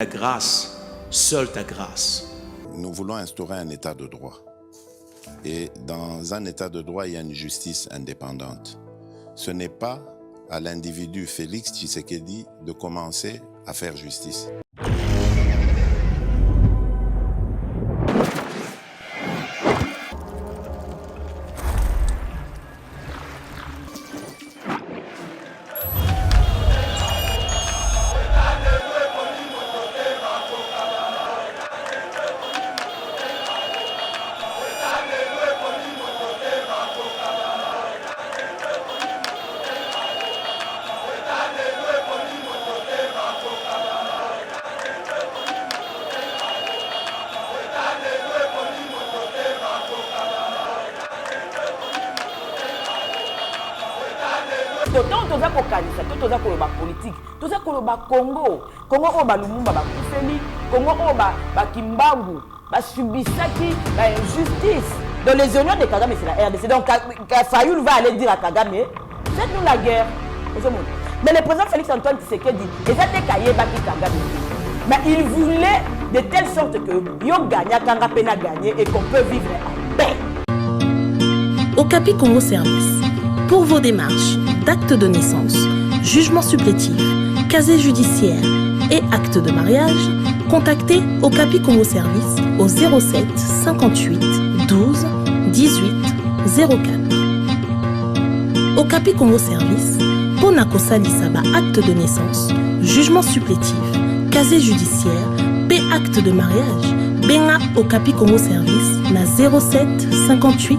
Ta grâce, seule ta grâce. Nous voulons instaurer un état de droit. Et dans un état de droit, il y a une justice indépendante. Ce n'est pas à l'individu Félix Tshisekedi de commencer à faire justice. Tant toza ko kanisa, toza ko ba politique, toza ko ba Congo, Congo o ba Lumumba ba kuseli, Congo o ba Kimbangu, ba subisaki la injustice. Dans les unions de Kagame c'est la RDC. Donc Fayoul va aller dire à Kagame, faites-nous la guerre. Mais le président Félix Antoine Tshisekedi, il a été caillé baki Kagame. Mais il voulait de telle sorte que yo gagne, Kanga Pena gagné et qu'on peut vivre en paix. Okapi Congo Service. Pour vos démarches d'actes de naissance, jugement supplétif, casier judiciaire et acte de mariage, contactez Okapi Congo Service au 07 58 12 18 04. Okapi Congo Service, Ponako Salisaba acte de naissance, jugement supplétif, casier judiciaire, et acte de mariage, Benga Okapi Congo Service na 07 58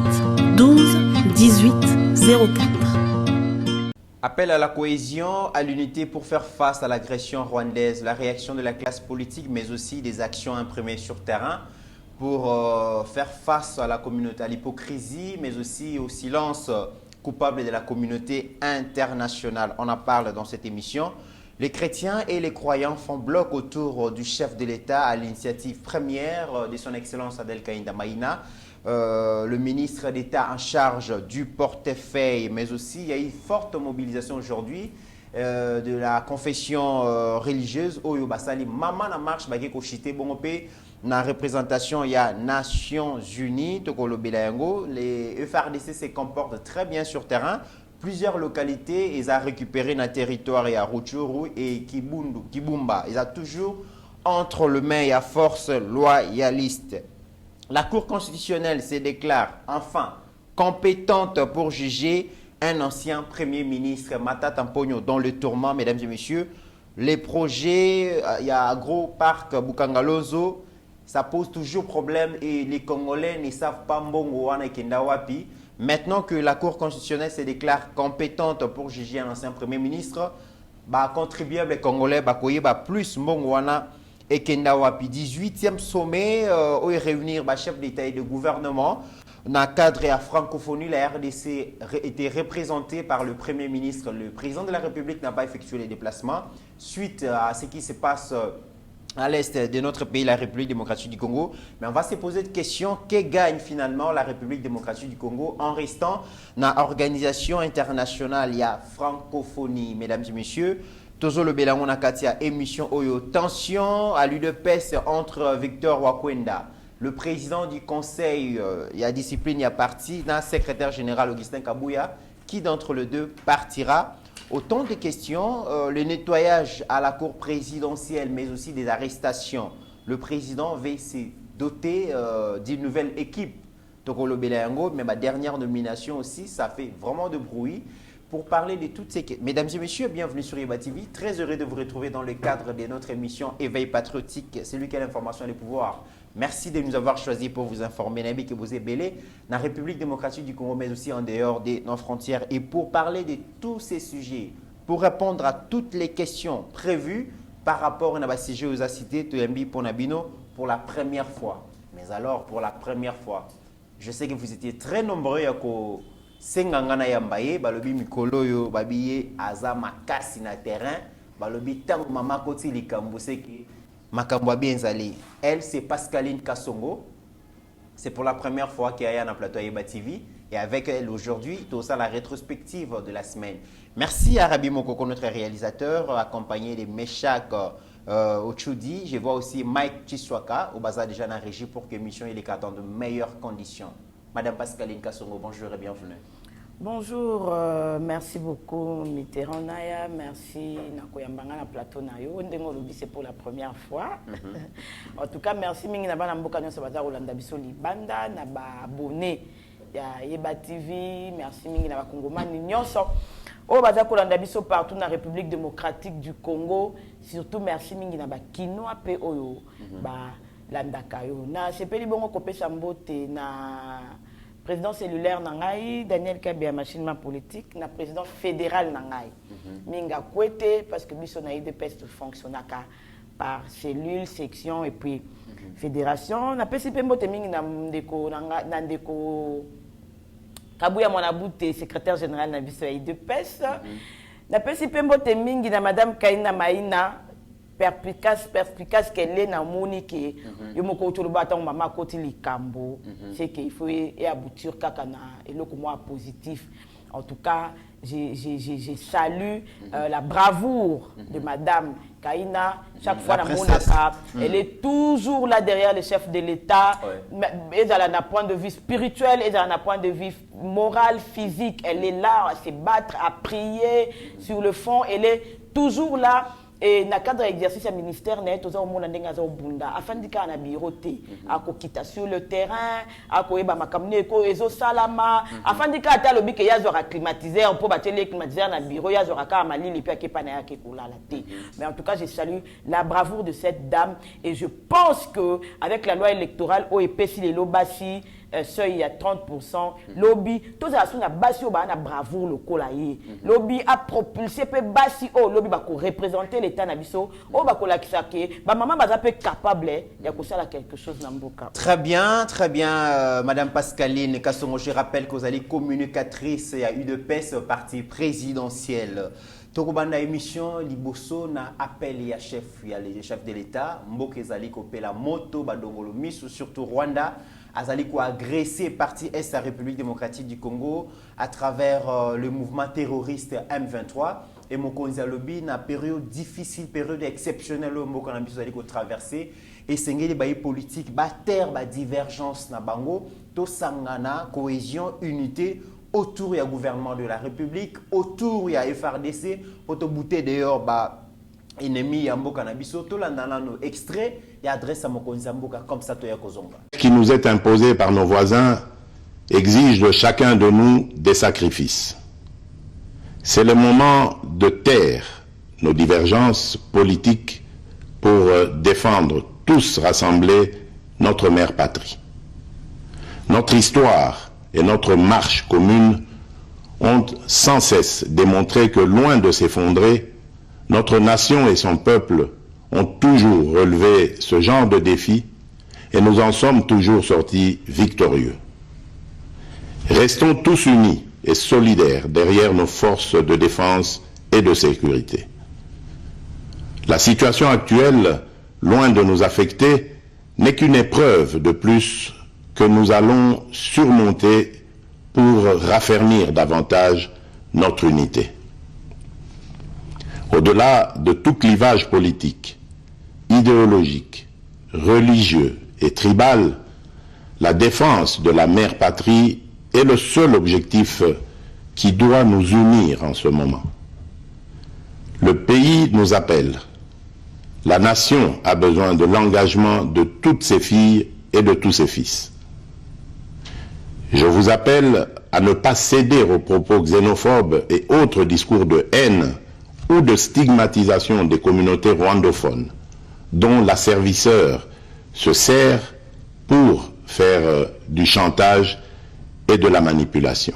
12 18 04. Appel à la cohésion, à l'unité pour faire face à l'agression rwandaise, la réaction de la classe politique, mais aussi des actions imprimées sur terrain pour faire face à la communauté, à l'hypocrisie, mais aussi au silence coupable de la communauté internationale. On en parle dans cette émission. Les chrétiens et les croyants font bloc autour du chef de l'État à l'initiative première de son Excellence Adel Kaïnda Maïna. Le ministre d'État en charge du portefeuille, mais aussi il y a eu forte mobilisation aujourd'hui de la confession religieuse Oyo Basali Maman na marche bageko chité bonopé na représentation il y a Nations Unies tokolo belayango. Les FRDC se comportent très bien sur terrain. Plusieurs localités ils ont récupéré un territoire et à Rutshuru et Kibumba. Ils ont toujours entre le main et à force loyaliste. La Cour constitutionnelle se déclare enfin compétente pour juger un ancien Premier ministre, Matata Mponyo, dans le tourment, mesdames et messieurs. Les projets, il y a un gros parc Bukangalozo, ça pose toujours problème et les Congolais ne savent pas mbongo wana kenda wapi. Maintenant que la Cour constitutionnelle se déclare compétente pour juger un ancien Premier ministre, contribuables congolais plus mbongo wana et Kenda Wapi. 18e sommet où réunir chef d'État et de gouvernement. Dans le cadre de la francophonie, la RDC était représentée par le Premier ministre. Le président de la République n'a pas effectué les déplacements suite à ce qui se passe à l'est de notre pays, la République démocratique du Congo. Mais on va se poser une question, que gagne finalement la République démocratique du Congo en restant dans l'organisation internationale, il y a francophonie, mesdames et messieurs. Tozo le Bélangon Nakatia, émission Oyo. Tension à l'UDPS entre Victor Wakwenda, le président du conseil, il y a discipline, il y a parti, dans le secrétaire général Augustin Kabouya. Qui d'entre les deux partira? Autant de questions, le nettoyage à la cour présidentielle, mais aussi des arrestations. Le président va se doter d'une nouvelle équipe. Tokolo Bélango, mais ma dernière nomination aussi, ça fait vraiment de bruit. Pour parler de toutes ces questions. Mesdames et messieurs, bienvenue sur Yeba TV. Très heureux de vous retrouver dans le cadre de notre émission Éveil patriotique. C'est lui qui a l'information et le pouvoir. Merci de nous avoir choisis pour vous informer. Nabi que vous êtes belé dans la République démocratique du Congo, mais aussi en dehors de nos frontières. Et pour parler de tous ces sujets, pour répondre à toutes les questions prévues par rapport à ce sujet aux cités, Toyambi Ponabino pour la première fois. Mais alors, pour la première fois, je sais que vous étiez très nombreux à Sengangana yambaye balobi mikolo yo babiye aza makasi na terrain balobi tango mama koti likambo seki makambo bien zali. Elle c'est Pascaline Kassongo. C'est pour la première fois qu'elle est à plateau Yeba TV et avec elle aujourd'hui tout ça la rétrospective de la semaine. Merci à Rabi Mokoko notre réalisateur accompagné de Meshak au Tchoudi. Je vois aussi Mike Chiswaka, au Baza déjà dans la régie pour que l'émission ait dans de meilleures conditions. Madame Pascaline Kassongo, bonjour et bienvenue. Bonjour, merci beaucoup Mitterrand Naya, merci Nakoyambanga na plateau Nayo. C'est pour la première fois. En tout cas, merci Mingi Nabana Mboka Nyonso Baza Rolanda Biso Libanda, Naba abonné ya Yeba TV, merci Mingi Naba Kongomani Nyonso. Oh Baza Rolanda Biso partout dans la République démocratique du Congo, surtout merci Mingi Naba Kinoa pe oyo ba landakayo. Na sepeli bongo kopesa mbote na président cellulaire Nangaï, Daniel Kabia, machine politique, na président fédéral Nangaï. Minga Kwete, parce que Bisso na IDPS fonctionne par cellule, section et puis fédération. Na PCP Mbote Mingi Nandeko Kabouya Monabouté, secrétaire général na Bisso IDPS. Na PCP Mbote Mingi na Madame Kaina Maïna, perspicace qu'elle est dans Monique, je me côté le bâton maman côté likambo, c'est qu'il faut y aboutir kakana et le moi positif. En tout cas, je salue la bravoure de Madame Kaina. Chaque fois la Monaka, elle est toujours là derrière le chef de l'État. Et dans un point de vue spirituel, et dans un point de vue moral, physique, elle est là à se battre, à prier sur le fond. Elle est toujours là. Et dans le cadre de l'exercice du ministère, nous avons afin de faire un bureau, à sur le terrain, à salama, afin de faire le bureau, à climatiser, on peut battre les climatiseurs dans le bureau, il y a mais en tout cas, je salue la bravoure de cette dame et je pense qu'avec la loi électorale, OEP, si les lobassi, seuil à 30%, lobby, tout ça, c'est une bravoure le colaïe. Lobby a propulsé, bassi, lobby va représenter l'État nabiso, va kolakisake, maman va être capable de quelque chose dans Mboka. Très bien, Madame Pascaline Kassongo, je rappelle que vous allez communicatrice à UDPS, parti présidentiel. Tokobanda émission liboso na appel ya chef de l'État, Mboka zali kopé la moto badongolo misu surtout Rwanda. Azali ko agressé parti Est la République démocratique du Congo à travers le mouvement terroriste M23 et Mokonzi Alobi na période difficile, période exceptionnelle au Mokonzi Azali ko traverser et sengeli ba politique ba terre ba divergence na bango to sangana cohésion unité autour du gouvernement de la République, autour du FRDC pour te bouter dehors ba ennemi ya mboka na biso to landana no extrait et adresse à Mokonzi Mboka comme ça to ya kozonga. Ce qui nous est imposé par nos voisins exige de chacun de nous des sacrifices. C'est le moment de taire nos divergences politiques pour défendre tous rassemblés notre mère patrie. Notre histoire et notre marche commune ont sans cesse démontré que loin de s'effondrer, notre nation et son peuple ont toujours relevé ce genre de défi et nous en sommes toujours sortis victorieux. Restons tous unis et solidaires derrière nos forces de défense et de sécurité. La situation actuelle, loin de nous affecter, n'est qu'une épreuve de plus que nous allons surmonter pour raffermir davantage notre unité. Au-delà de tout clivage politique, idéologique, religieux et tribal, la défense de la mère patrie est le seul objectif qui doit nous unir en ce moment. Le pays nous appelle. La nation a besoin de l'engagement de toutes ses filles et de tous ses fils. Je vous appelle à ne pas céder aux propos xénophobes et autres discours de haine ou de stigmatisation des communautés rwandophones, dont l'asservisseur se sert pour faire du chantage et de la manipulation.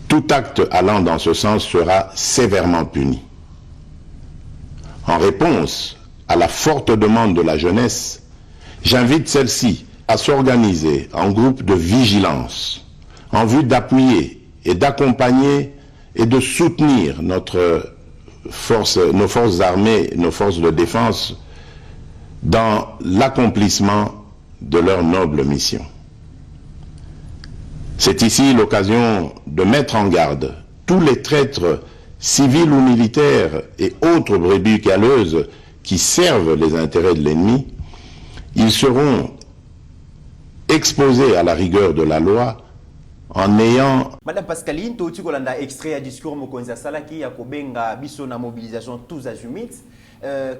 Tout acte allant dans ce sens sera sévèrement puni. En réponse à la forte demande de la jeunesse, j'invite celle-ci à s'organiser en groupe de vigilance en vue d'appuyer et d'accompagner et de soutenir nos forces armées, nos forces de défense dans l'accomplissement de leur noble mission. C'est ici l'occasion de mettre en garde tous les traîtres civils ou militaires et autres brebis galeuses qui servent les intérêts de l'ennemi, ils seront exposés à la rigueur de la loi en ayant... Madame Pascaline, tu as extrait à discours Mokonza Salaki, ya kobenga biso na mobilisation tous azimuts.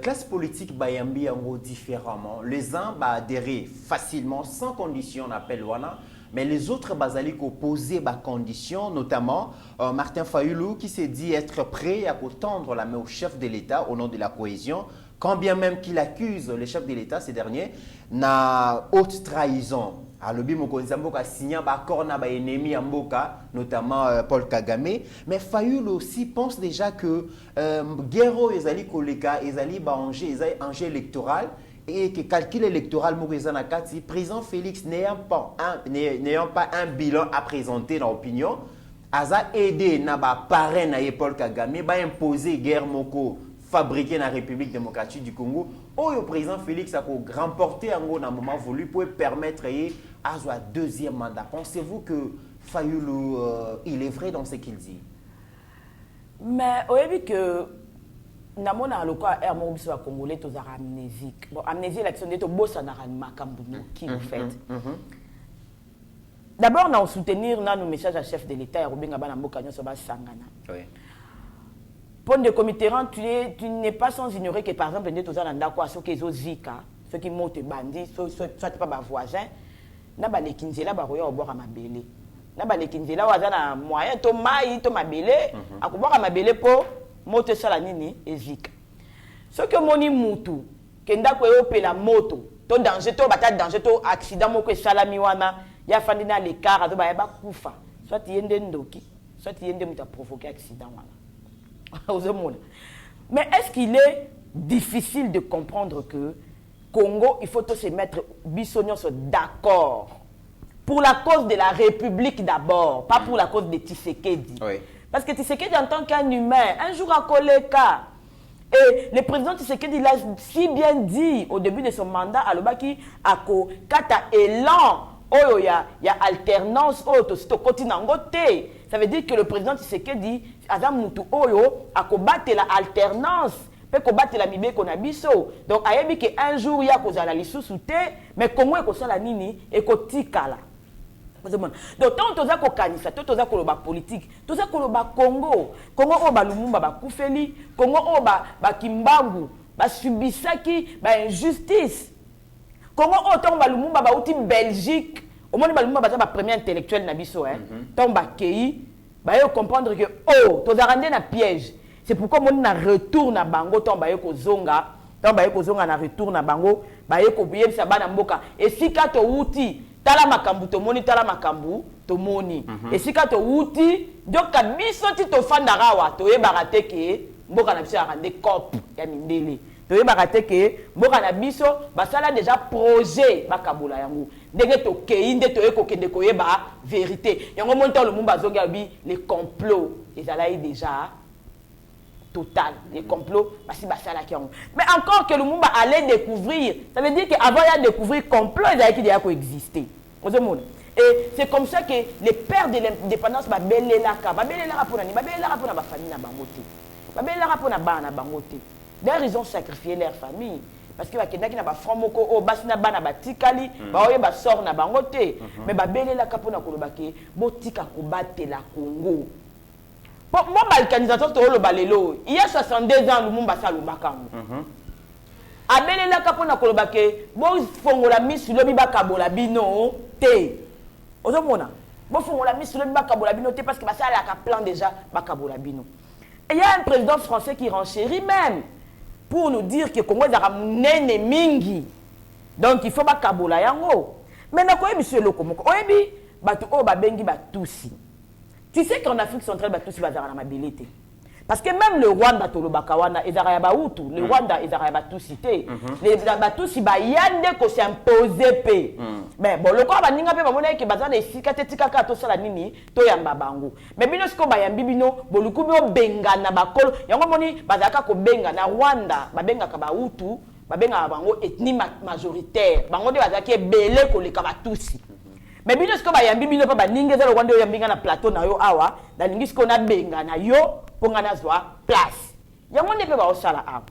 Classe politique bayambi yango différemment. Les uns ba adhérer facilement, sans condition, on appelle wana. Mais les autres basali ko poser ba conditions, notamment Martin Fayulu qui s'est dit être prêt à tendre la main au chef de l'État au nom de la cohésion, quand bien même qu'il accuse le chef de l'État, ces derniers, na haute trahison. Alobi Mokonza Mboka a signé un accord na ba ennemi Mboka, notamment Paul Kagame. Mais Fayulu aussi pense déjà que Guerro ezali koleka, ezali ba enjeu électoral et que calcul électoral Mokonza Nakati, président Félix n'ayant pas un bilan à présenter dans l'opinion, Aza aidé na ba parrain na Paul Kagame, ba imposer guerre moko fabriqué dans la République démocratique du Congo, où le président Félix a remporté un moment voulu pour permettre à un deuxième mandat. Pensez-vous que Fayulu, il est vrai dans ce qu'il dit? Mais vous avez vu que namona loka ermo biso ba congolais to za amnésique. Bon amnésie l'action de to bossa na makambuno qui vous fait. D'abord na soutenir na nos messages à chef de l'État et Robinga bana mboka nyoso ba sangana. Oui. Pour le comité, tu n'es pas sans ignorer que par exemple, ceux qui sont zika, ceux qui montent bandits, soit pas ma voisin, n'a pas les kinzela baroya au bord à ma belé. N'a pas les kinzela wazana moyen to mai to ma belé, à boire à ma belé pour monter sur la nini et zika. Ceux qui moni mutu, kenda ko yope la moto, to danger to bata danger to accident moko salami wana, ya fandina les cars to ba ba kufa. Soit yende ndoki, soit yende muta provoquer accident wana. Mais est-ce qu'il est difficile de comprendre que Congo, il faut tous se mettre bisognon d'accord pour la cause de la République d'abord, pas pour la cause de Tshisekedi. Oui. Parce que Tshisekedi en tant qu'un humain, un jour à Koleka, et le président Tshisekedi l'a si bien dit au début de son mandat à l'Obaki, à Kata élan, oh il y a alternance, oh to continengote. Ça veut dire que le président Tshisekedi Adam Mutu Oyo a combattu la alternance, peut combattre la mibé qu'on a biso. Donc ayebi que un jour il y a cause à la lisusu te, mais comment est ça la nini et kotikala. Donc tant toza ko kanisa, toza ko loba politique, toza ko loba Congo, Congo o ba Lumumba ba kufeli, Congo o ba Kimbangu, ba subisaki, ba injustice. Congo o tant ba Lumumba ba uti Belgique. Au moins, le premier intellectuel nabiso, tombe à Kei, comprendre que oh, tu as rendu un piège. C'est pourquoi on a retour na bango, tombe à Zonga, tombe à Zonga na retour na bango, ko biye sabana mboka. Et si ka to uti, tala makambu to moni, tala makambu to moni. Et si ka to uti, donc biso ti to fandarawa, to e barate ke mboka na biso a rende cop ya mindele. To e barate ke mboka na biso basala déjà projet bakabula yango. Dès to keinde to ekokende koyeba vérité. Yango monta le mumba zonga bi les complots, ils allaient déjà total, les complots basi basala kiango. Mais encore que le mumba allait découvrir, ça veut dire qu'avant il y a découvrir complot, ils allaient qui déjà coexister. Et c'est comme ça que les pères de l'indépendance ba belelaka pour nani, ba belelaka pour na ba famille na bangote. Ba belelaka pour na ba na bangote. D'ailleurs ils ont sacrifié leur famille. Parce que bakendaki na ba fromoko o basina bana batikali ba oye ba sort na bangote mais ba belela kapona kolobake botika ko batela Congo. Pour moi balkanisation to lo balelo il y a 62 ans Lumumba salubaka ngo. Abelela kapona kolobake bo fongola misu lobi bakabola bino te. Ozomona bo fongola misu lobi bakabola bino te parce que basala ka plan déjà bakabola bino. Et il y a un président français qui renchérit même pour nous dire que Congo est un mingi. Donc il faut pas kabola yango. Maintenant quoi monsieur Lokomoko, oyebi batu o ba bengi batusi. Tu sais qu'en Afrique centrale batusi bazara na mabilité. Parce que même le Rwanda to lo bakawana ezara ya bautu, le Rwanda ezara ya batusi te. Les batusi ba yande ko s'imposer pe. Mais bon le ko ba ninga pe ba mona ke bazana esika tetika ka to sala nini to yamba bango. Mais bino siko ba yambi bino boluku bi obenga na bakolo. Yango moni bazaka ko benga na Rwanda, ba benga ka bautu, ba benga bango ethnie majoritaire. Bango de bazaki belé ko le ka batusi. Mais bino ce que bayambi bino pa baninga za Rwanda yambinga na plateau na yo awa, da ningi ce qu'on a benga na yo pour ngana zwa place. Yango ne pe ba osala awa.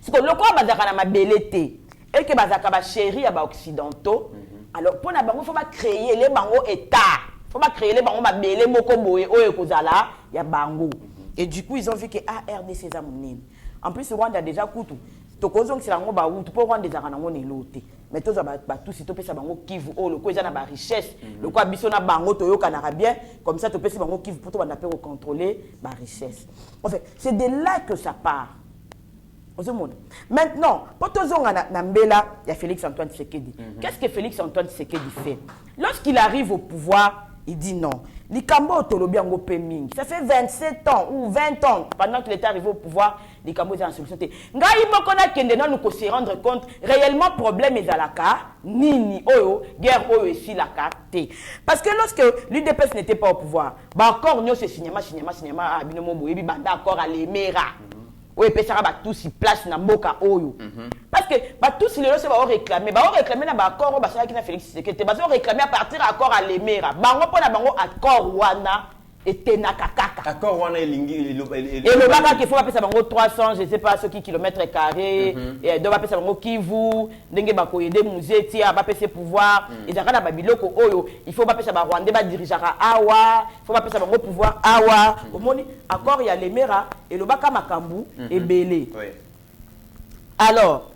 Ce que loko bazaka na mabelete et que bazaka ba chéri ya ba occidentaux. Alors pour na bango faut pas créer les bango état. Faut pas créer les bango mabele moko boye oyo kozala ya bango. Et du coup ils ont vu que RDC za munene. En plus Rwanda déjà kutu. Tokozong c'est lango ba wutu pour Rwanda za kana ngone loté. Mais tous ba tout si to pesa bango kivu o le ko eza na ba richesse. Le ko biso na bango to yo kana bien comme ça to pesa bango kivu pour to bana pe contrôler ba richesse. En fait, c'est de là que ça part. Maintenant, pour tous Nambela, il y a Félix-Antoine Tshisekedi. Qu'est-ce que Félix-Antoine Tshisekedi fait? Lorsqu'il arrive au pouvoir, il dit non. Likambo Tolobi Ango Peming. Ça fait 27 ans ou 20 ans pendant qu'il est arrivé au pouvoir, Likambo est en solution. Ngai mokona kende non nous se rendre compte réellement problème est à la carte nini oyo guerre oyo ici la carte. Parce que lorsque l'UDPS n'était pas au pouvoir, bah encore nous ce cinéma abinomo boyebi banda encore à l'Emera. Oui, parce que tous ils place na mboka oyo. Parce que tous les gens va réclamer, na ba accord ba qui na Félix Tshisekedi, ba réclamer à partir accord à l'Emera. Bango pona bango accord wana était na kakaka. Accord wana elingi et le baka qu'il faut pas passer bango 300, je sais pas ce qui kilomètres carrés et doit passer bango Kivu, ndenge ba ko aider musée ba passer pouvoir et dans na babiloko oyo, il faut pas passer ba Rwanda ba dirigeara awa, il faut pas passer bango pouvoir awa. Au moni accord ya l'Emera et le baka makambu et belé. Oui. Alors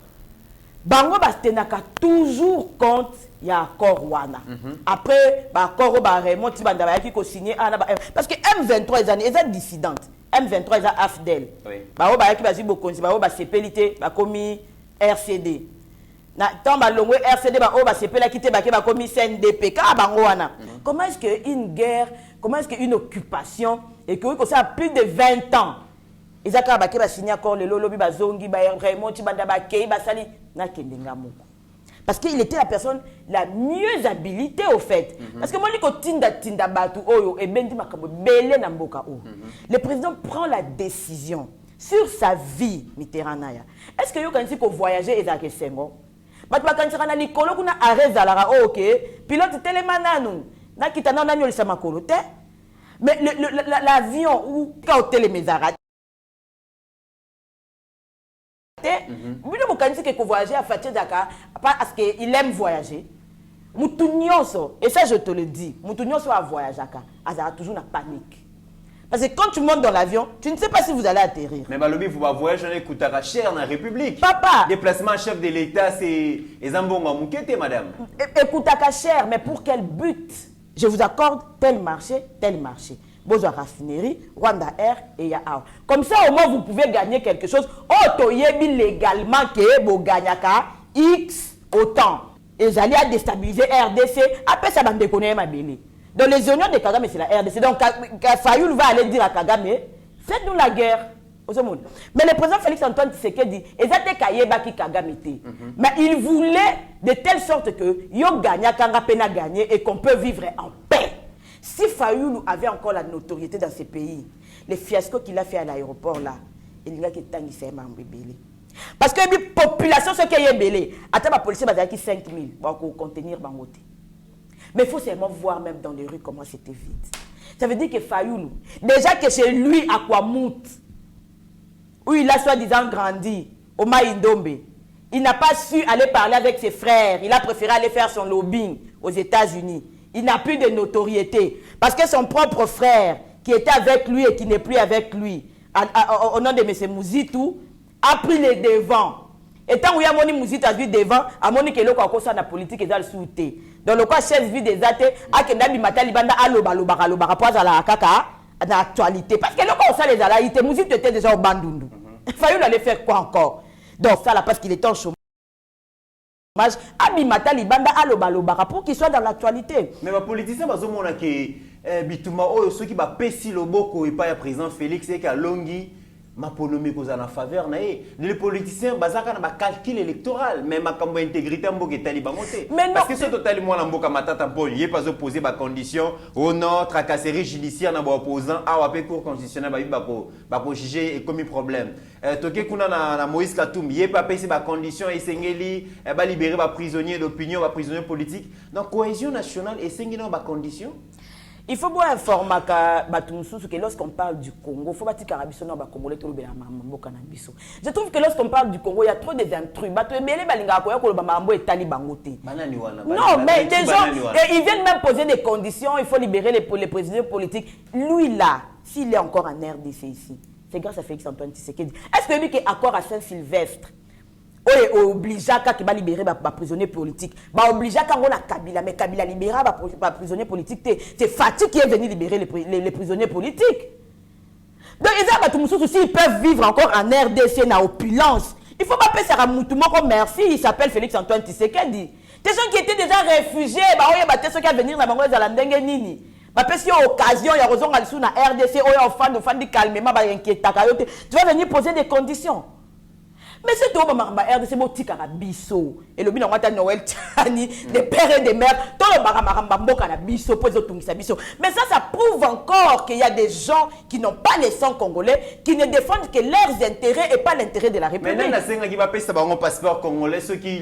bango bastenaka toujours compte ya accord wana. Après ba accord ba Raymond Tibanda ba ki ko signer parce que M23 est dissidente. M23 est AFDEL. Oui. Ba ki bazi bokonzi ba CPLité ba komi RCD. Na tant ba longo RCD ba CPLA kité ba komi CNDP ka bango wana. Comment est-ce que une guerre, comment est-ce que une occupation et que ça a plus de 20 ans. Ils ont signé accord le lolobi ba zongi ba Raymond Tibanda ba kei ba sali na kendenga moko. Parce qu'il était la personne la mieux habilitée au fait. Parce que moi, je tinda batu oyo et bendi makambo belé na mboka o. Le président prend la décision sur sa vie Mitterrand. Est-ce que yo kanisi ko voyager ezake sengo? Batu bakanisi kana likolo kuna arrêt zalara OK. Pilote telemananu na kitana na nyolisa makolo te. Mais l'avion ou ka hôtel mezara que voyager à Fatia Dakar parce qu'il aime voyager. Moutounioso, et ça je te le dis, Moutounioso a voyagé à Dakar, a toujours la panique. Parce que quand tu montes dans l'avion, tu ne sais pas si vous allez atterrir. Mais Balobi, vous va voyager, on écoute à cher dans la République. Papa! Déplacement chef de l'État, c'est les ambonga moukete, madame. Écoute à cher, mais pour quel but? Je vous accorde tel marché, tel marché. Bozo raffinerie, Rwanda Air et Yao. Comme ça, au moins, vous pouvez gagner quelque chose. Otoyebi légalement que vous gagnez X autant. Et vous allez déstabiliser RDC. Après, ça va me déconner ma belle. Dans les oignons de Kagame, c'est la RDC. Donc, Fayoul va aller dire à Kagame, faites-nous la guerre. Mais le président Félix-Antoine Tshisekedi, mais il voulait de telle sorte que Yo Gagna, Kangapena gagné et qu'on peut vivre en paix. Si Fayoulou avait encore la notoriété dans ces pays, les fiascos qu'il a fait à l'aéroport là, il y a que tangi c'est belé. Parce que la population ce qui est belé, attends la police va dire 5 000 pour contenir Bangote. Mais il faut seulement voir même dans les rues comment c'était vide. Ça veut dire que Fayoulou, déjà que chez lui à Kwamout, où il a soi-disant grandi, au Maïndombe, il n'a pas su aller parler avec ses frères, il a préféré aller faire son lobbying aux États-Unis. Il n'a plus de notoriété. Parce que son propre frère, qui était avec lui et qui n'est plus avec lui, au nom de M. Mouzitou, a pris les devants. Et tant que Moni Mouzitou a vu devant, a Moni Kelo a causé la politique et dans le souté. Dans le cas, chef vie des athées, a Kendabi Matali Banda Alobara pour la kaka, dans l'actualité. Parce que le cas, ça les alaïtés, Mouzitou était déjà au Bandundu. Il fallait aller faire quoi encore? Donc ça là, parce qu'il était en chômage. Abimata Libanda Alobara pour qu'il soit dans l'actualité. Mais les politiciens, ils ont dit que Bitouma, ceux qui ont payé le boko et pas le président Félix et Kalongi, ma polémique aux en faveur les politiciens bazaka na calcul électoral mais ma kambo intégrité mboka taliban moté parce que ce total moi la mboka matata bon il est pas opposé ba condition au nord tracasserie judiciaire na ba opposant a pe cour constitutionnel ba ko juger et commis problème toke kuna na Moïse Katumbi il pas passer ba condition et sengeli ba libérer ba prisonnier d'opinion ba prisonnier politique donc cohésion nationale et sengeli ba condition. Il faut bien informer que lorsqu'on parle du Congo, il faut pas dire que les Congolais sont Je trouve que lorsqu'on parle du Congo, il y a trop d'intrus. Non, mais des gens, ils viennent même poser des conditions, il faut libérer les prisonniers politiques. Lui là, s'il est encore en RDC ici, c'est grâce à Félix Antoine Tshisekedi. Est-ce que lui qui est accord à Saint-Sylvestre, obligea qui va libérer les prisonniers politiques, obligea quand on a Kabila, mais Kabila libéra les prisonniers politiques, c'est Fatih qui est venu libérer les prisonniers politiques. Donc ils peuvent vivre encore en RDC dans opulence. Il ne faut pas payer ça à Moutouma comme merci, il s'appelle Félix Antoine Tshisekedi. Des gens qui étaient déjà réfugiés, ceux qui venir dans Bango Zalandenge Nini. Parce qu'il y a occasion, il y a raison dans RDC, il y a fan de calmement, tu vas venir poser des conditions. Mais c'est tout, RDC, c'est Bisso. Et le bilan, on a Noël Tani, des pères et des mères, tout le Bisso, mais ça prouve encore qu'il y a des gens qui n'ont pas les sangs congolais, qui ne défendent que leurs intérêts et pas l'intérêt de la République. Maintenant, qui va payer un passeport congolais, ceux qui,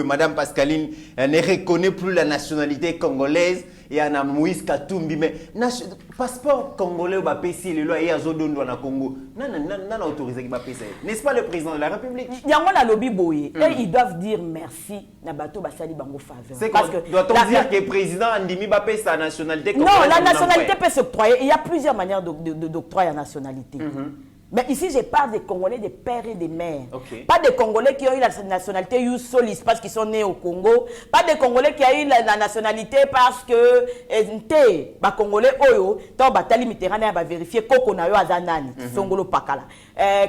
Madame Pascaline, ne reconnaît plus la nationalité congolaise. Et on a Moïse Katumbi, mais passeport congolais va payer les lois et à Zodondo na Congo. Non, autorisé qui va payer. N'est-ce pas le président de la République? Il y a un lobby boy et ils doivent dire merci na bateau basali bango faveur. C'est parce que doit-on dire que le président Andimi va payer sa nationalité congolaise? Non, la nationalité peut s'octroyer. Il y a plusieurs manières d'octroyer la nationalité. Mais ici, je parle des Congolais, des pères et des mères. Okay. Pas des Congolais qui ont eu la nationalité Solis parce qu'ils sont nés au Congo. Pas des Congolais qui ont eu la nationalité parce que les Congolais, tant Batali Mitterrand va vérifier Koko na yo azanani, Songolo Pakala.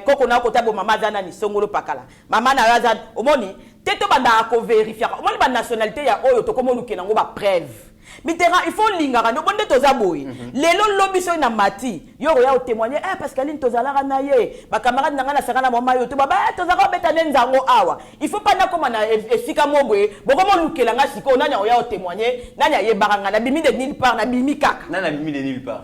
Koko na kota bo mama azanani, Songolo Pakala. Mama na yo azan, omoni, teto banda ko vérifier. Omoni ba nationalité ya oyo to komo lukenango ba preuve. Mitterrand, il faut lingara no bonde toza boy. Lelo lobi so na mati. Yo ya témoigner parce qu'Aline tozala na ye. Ba camarade nanga na saka na mama yo to ba tozaka beta nenzango awa. Il faut pas na koma na efika mobwe. Boko mo lukela nga siko nanya ya témoigner. Nanya ye baranga na bimi de nulle part na bimi kaka. Nana bimi de nulle part.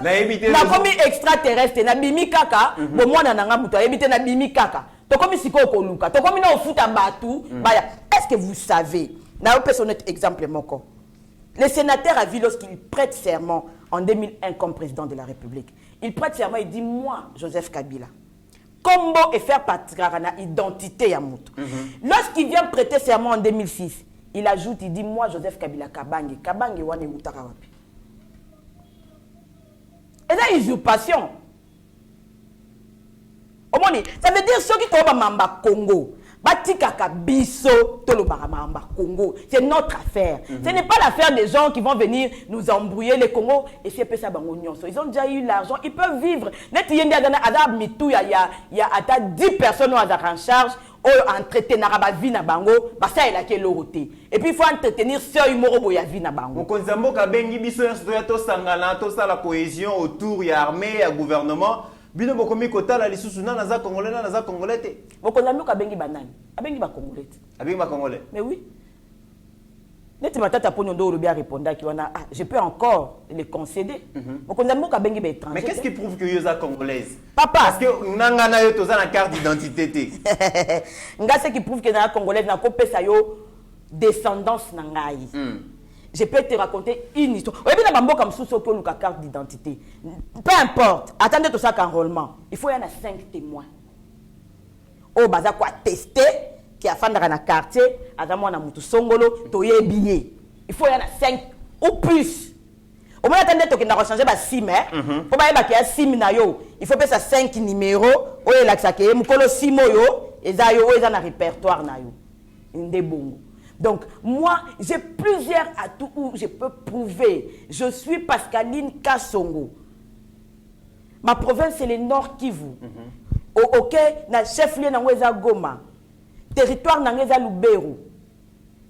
Na komi extraterrestre na bimi kaka. Bo mwana nanga muto ebite na bimi kaka. To komi siko ko luka. To komi na ofuta batu. Baya. Est-ce que vous savez? Exemple, le sénateur a vu lorsqu'il prête serment en 2001 comme président de la République. Il prête serment et dit moi, Joseph Kabila, combo et faire partie de l'identité à Moutou. Lorsqu'il vient prêter serment en 2006, il ajoute, il dit moi, Joseph Kabila, Kabange, Kabange, Wane Moutarawapi. Et là, usurpation. Ça veut dire ceux qui sont Mamba Congo. Batikaka biso tolobara mamba Congo, c'est notre affaire. Ce n'est pas l'affaire des gens qui vont venir nous embrouiller les Congo et c'est ça bango nyonso. Ils ont déjà eu l'argent, ils peuvent vivre. Net yende adana adab mitou il y a ata 10 personnes en charge ou entretenir ba vie na bango, ba ça il a quel loroté. Et puis il faut entretenir sœur morobo ya vie na bango. Mokonzambo ka bengi biso to sangana to ça la cohésion autour ya armée ya gouvernement. Bino bokomi kota la lisusu na za congolais na za congolais te. Bokonzambo ka bengi banani? Abengi ba congolais. Abengi ba congolais. Mais oui. Neti matata ponyo ndo rubia répondait qui wana je peux encore les concéder. Bokonzambo ka bengi ba étranger. Mais qu'est-ce qui prouve que yo za congolaise? Papa. Parce que nanga na yo toza na carte d'identité te. Nga ce qui prouve que na congolaise na kopesa yo descendance na ngai. Je peux te raconter une histoire. Oui, bien, bamboka msuso ko luka carte d'identité. Peu importe. Attendez tout ça qu'enrôlement. Il faut y en a 5 témoins. Oh, baza quoi tester qui a fait dans le quartier, azamo na mutu songolo, toye billet. Il faut y en a 5 ou plus. Au moins attendez to que na changer ba sim pour ba ba ki a sim na yo. Il faut passer 5 numéros, o ela xake mukolo simo yo, eza yo eza na répertoire na yo. Inde bongo. Donc, moi, j'ai plusieurs atouts où je peux prouver. Je suis Pascaline Kassongo. Ma province, c'est le Nord Kivu. Ok, na chef-lieu na Weza Goma. Territoire na Ngeza Lubero.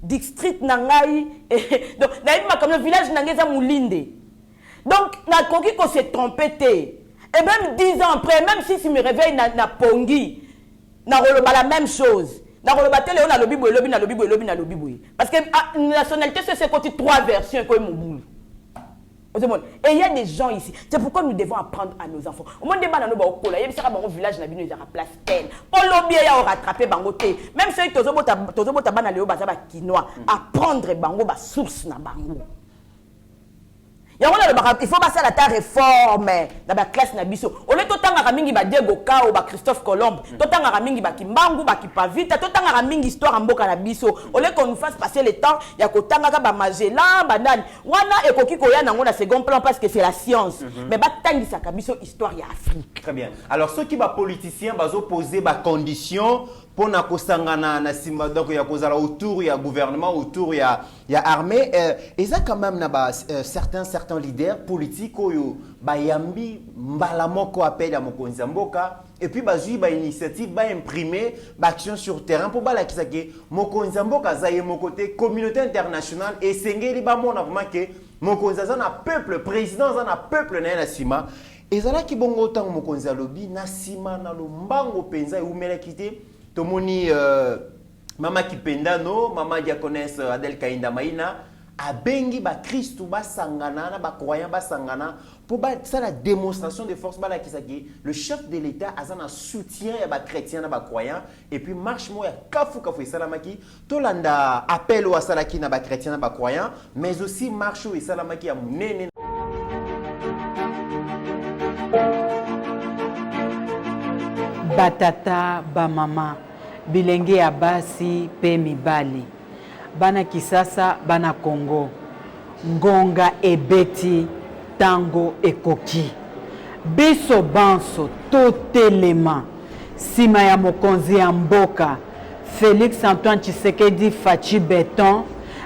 District na Ngai. Donc, na comme le village na Ngeza Moulinde. Donc, na kongi ko se trompé. Et même 10 ans après, même si je me réveille na pongi, na la même chose. Na rolobate léo na lobi boy, lobi na lobi boy, lobi na lobi boy. Parce que la nationalité c'est côté 3 versions comme mon boule. Et il y a des gens ici. C'est pourquoi nous devons apprendre à nos enfants. Au moins des banano ba okola, yebisa ka bango village na bino ezaka place tel. On lobby ya rattraper bango te. Même ceux tozobota bana léo baza ba quinoa, apprendre bango ba source na bango. Il faut passer à la réforme dans la classe nabiso. Au lieu de tanga mingi ba Diego Kao ba Christophe Colomb, tanga mingi ba Kimbangu ba Kipavita, tanga mingi histoire en boka nabiso. Au lieu qu'on nous fasse passer le temps, il y a tanga ba Magella, banane. Wana ekoki koya nango na second plan parce que c'est la science. Mais ba tangi sa kabiso histoire ya Afrique. Très bien. Alors ceux qui ba politiciens bazo poser ba conditions pour na kosangana na simba donc ya kozala autour ya gouvernement, autour ya armée, et ça quand même na ba certains leaders politiques oyo ba yambi mbala moko appel ya mokonzi mboka et puis bazui ba initiative ba imprimer ba action sur terrain pour ba la kisake mokonzi mboka zaye mon côté communauté internationale et sengeli ba mona vraiment que mokonzi za na peuple président za na peuple na sima et ça là ki bongo tant mokonzi lobi na sima na lo mbango penza umela kité tomoni mama Kipendano, mama diaconesse Adel Kainda Maïna, a bengi ba Christou ba sangana, ba croyant ba sangana, pour ça la démonstration de force ba la kisaki. Le chef de l'État a un soutien ya ba chrétien ba croyant et puis marche mo ya kafu salamaki, tolanda appel au salaki na ba chrétien ba croyant, mais aussi marche au salamaki ya munene. Batata ba mama bilenge ya basi pe mibali bana kisasa bana Congo ngonga ebeti tango ekoki biso banso totelema sima ya mokonzi ya mboka Félix Antoine Tshisekedi Fachi Beton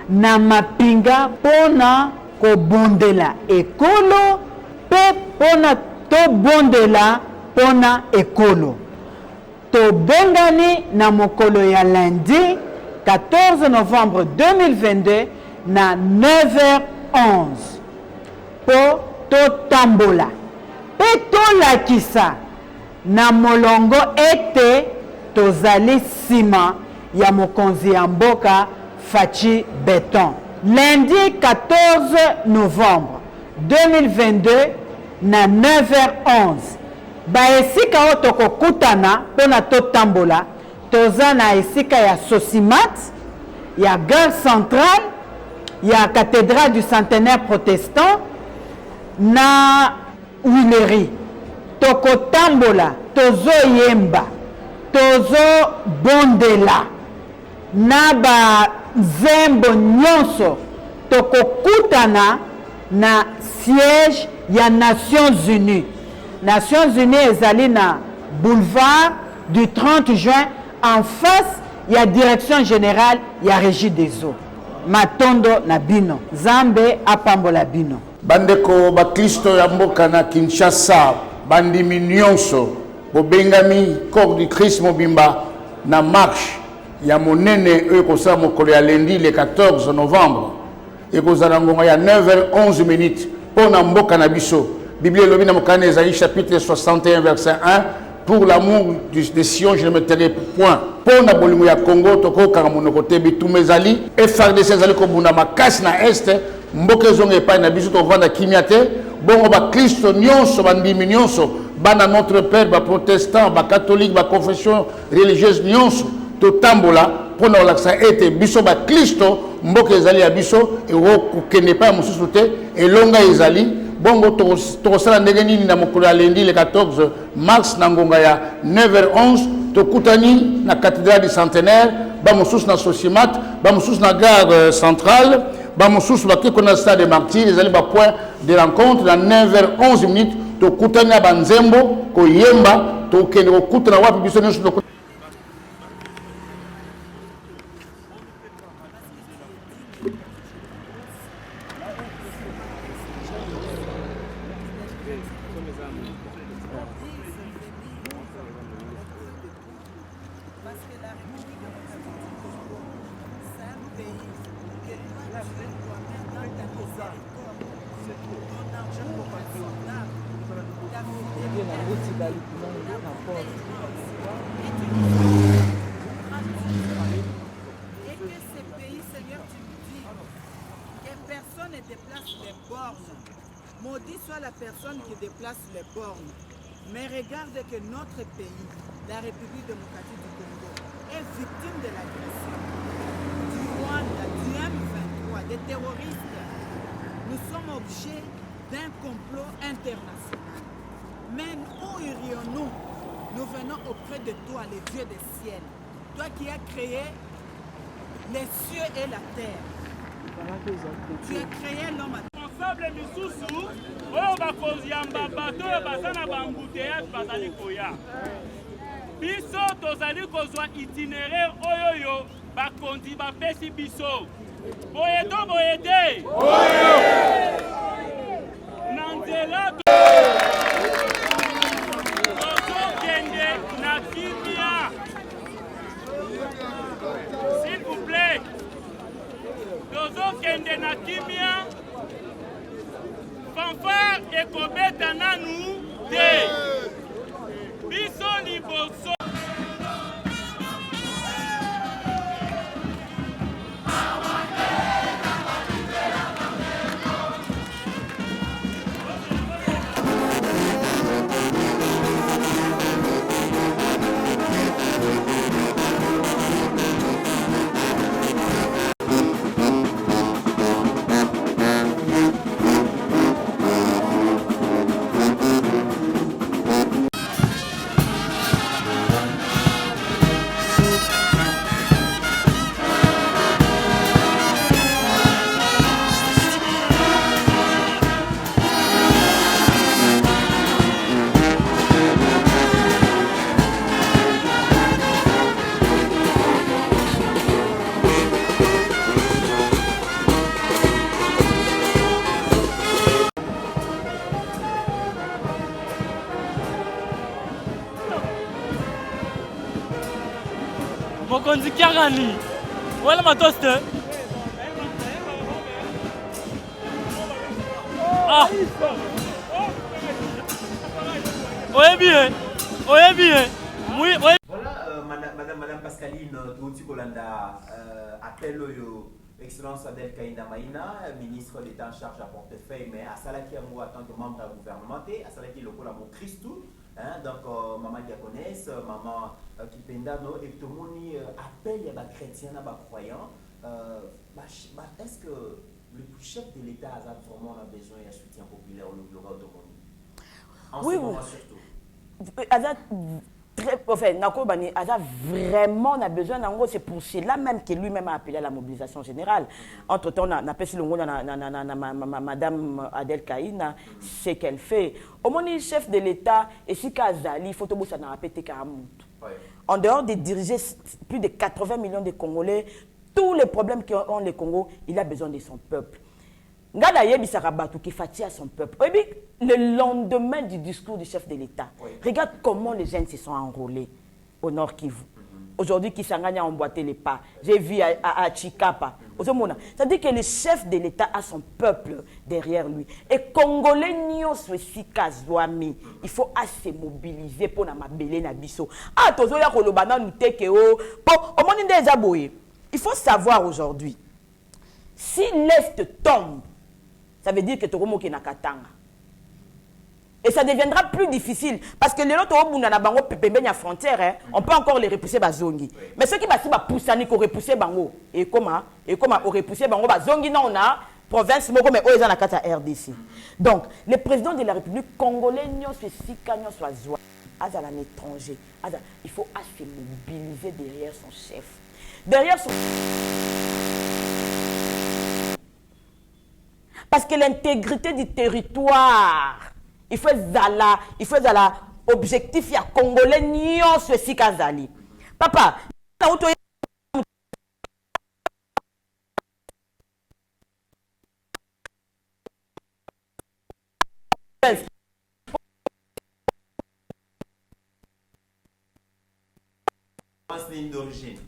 na mapinga pona kobondela ekolo pe pona tobondela pona ekolo. Tobongani na mokolo ya lundi 14 novembre 2022 na 9h11 po totambola pe tolakisa na molongo ete tozali sima ya mokonzi ya mboka Fachi Beton. Lundi 14 novembre 2022 na 9h11 ba esika o toko kutana pona totambola toza na esika ya Sosimat ya gare centrale ya cathédrale du centenaire protestant na Huilerie toko tambola tozo yemba tozo bondela na ba zembo nyonso toko kutana na siège ya Nations Unies. Nations Unies ezali na boulevard du 30 juin en face ya direction générale ya Régie des eaux. Matondo na bino. Zambe apambola bino. Bandeko bakristo ya mboka na Kinshasa bandimi nyonso bobengami corps du Christ mobimba na marche ya monene ekosala mokolo ya lundi le 14 novembre ekozala ngonga ya 9h11 minutes pona mboka na biso. Bible lobi na mokane Esaïe chapitre 61 verset 1 pour l'amour de Sion je ne me tairai point. Pona bolingo ya Congo tokoka monoko te bitumba ezali FARDC ezali kobunda makasi na este mboka ezonga epai na biso tovanda kimia te bongo ba Kristo nyonso bandimi nyonso bana notre père ba protestant ba catholique ba confession religieuse nyonso totambola pona olakisa ete biso ba Kristo mboka ezali ya biso ekokende pa mosusu te elonga ezali bongo tokosala ndenge nini na mokolo ya lundi le 14 mars na ngonga ya 9h11 tokutani na cathédrale du centenaire bamosusu na Sosimat bamosusu na gare centrale bamosusu bakeko na stade des martyrs ezali ba point de rencontre na 9h11 minutes tokutani na banzembo koyemba tokende kokutana wapi biso nyonso Et que ces pays, Seigneur, tu nous dis que personne ne déplace les bornes. Maudit soit la personne qui déplace les bornes. Mais regarde que notre pays, la République démocratique du Congo, est victime de l'agression du Rwanda, du M23, des terroristes. Nous sommes objets d'un complot international. Mais où irions-nous? Nous venons auprès de toi, le Dieu des ciels. Toi qui as créé les cieux et la terre. Tu as créé l'homme à responsable misusu oyo bakoziyamba bato oyo baza na bambuteyage bazali koya biso tozali kozwa itinéraire oyo bakonzi bapesi biso boye to boye te na nzela tozokende na kimia s'il vous plaît tozokende na kimia fanfare ekobeta nanu te biso liboso mokonzi kiangani wala matoste ah oye bien oui voilà madame Pascaline Touti Kolanda appel au Excellence Adel Kaïna Maïna, ministre d'État en charge à portefeuille, mais à Salaki Amou en tant que membre gouvernemental, à Salaki le Kolamo Christou, donc maman diaconesse, maman Kipendano, et tout le monde appelle les chrétiens, les croyants. Est-ce que le chef de l'État a vraiment besoin d'un soutien populaire au niveau de en ce moment surtout? Enfin, Nakobani a vraiment besoin d'ango, c'est pour cela même que lui-même a appelé à la mobilisation générale. Entre-temps, on a appelé Madame Adel Kaïna, ce qu'elle fait. Au moins, le chef de l'État, et si Kazali, il faut que ça n'a répété qu'à en dehors de diriger plus de 80 millions de Congolais, tous les problèmes qu'ont les Congo, il a besoin de son peuple. Ngada yebi Sarabatu qui fatigue à son peuple. Le lendemain du discours du chef de l'État, regarde comment les jeunes se sont enrôlés au Nord Kivu. Aujourd'hui, Kisangani a emboîté les pas. J'ai vu à Chikapa. C'est-à-dire que le chef de l'État a son peuple derrière lui. Et Congolais n'y aussi Kazouami. Il faut se mobiliser pour na mabélé na biso. Ah, tozo ya kolobana nous tekeo. Au monde des aboyés. Il faut savoir aujourd'hui, si l'Est tombe, ça veut dire que tu remontes na Katanga. Et ça deviendra plus difficile. Parce que les autres, frontière, on peut encore les repousser bazongi. Mais ceux qui va pousser, on repousser bango. Et comment on repousser bango bazongi, non, on a province, mais on est en RDC. Donc, le président de la République congolais, soit à l'étranger. Il faut se mobiliser derrière son chef. Derrière son... Parce que l'intégrité du territoire, il faut zala objectif ya congolais nyon ceci kazali. Papa, d'origine.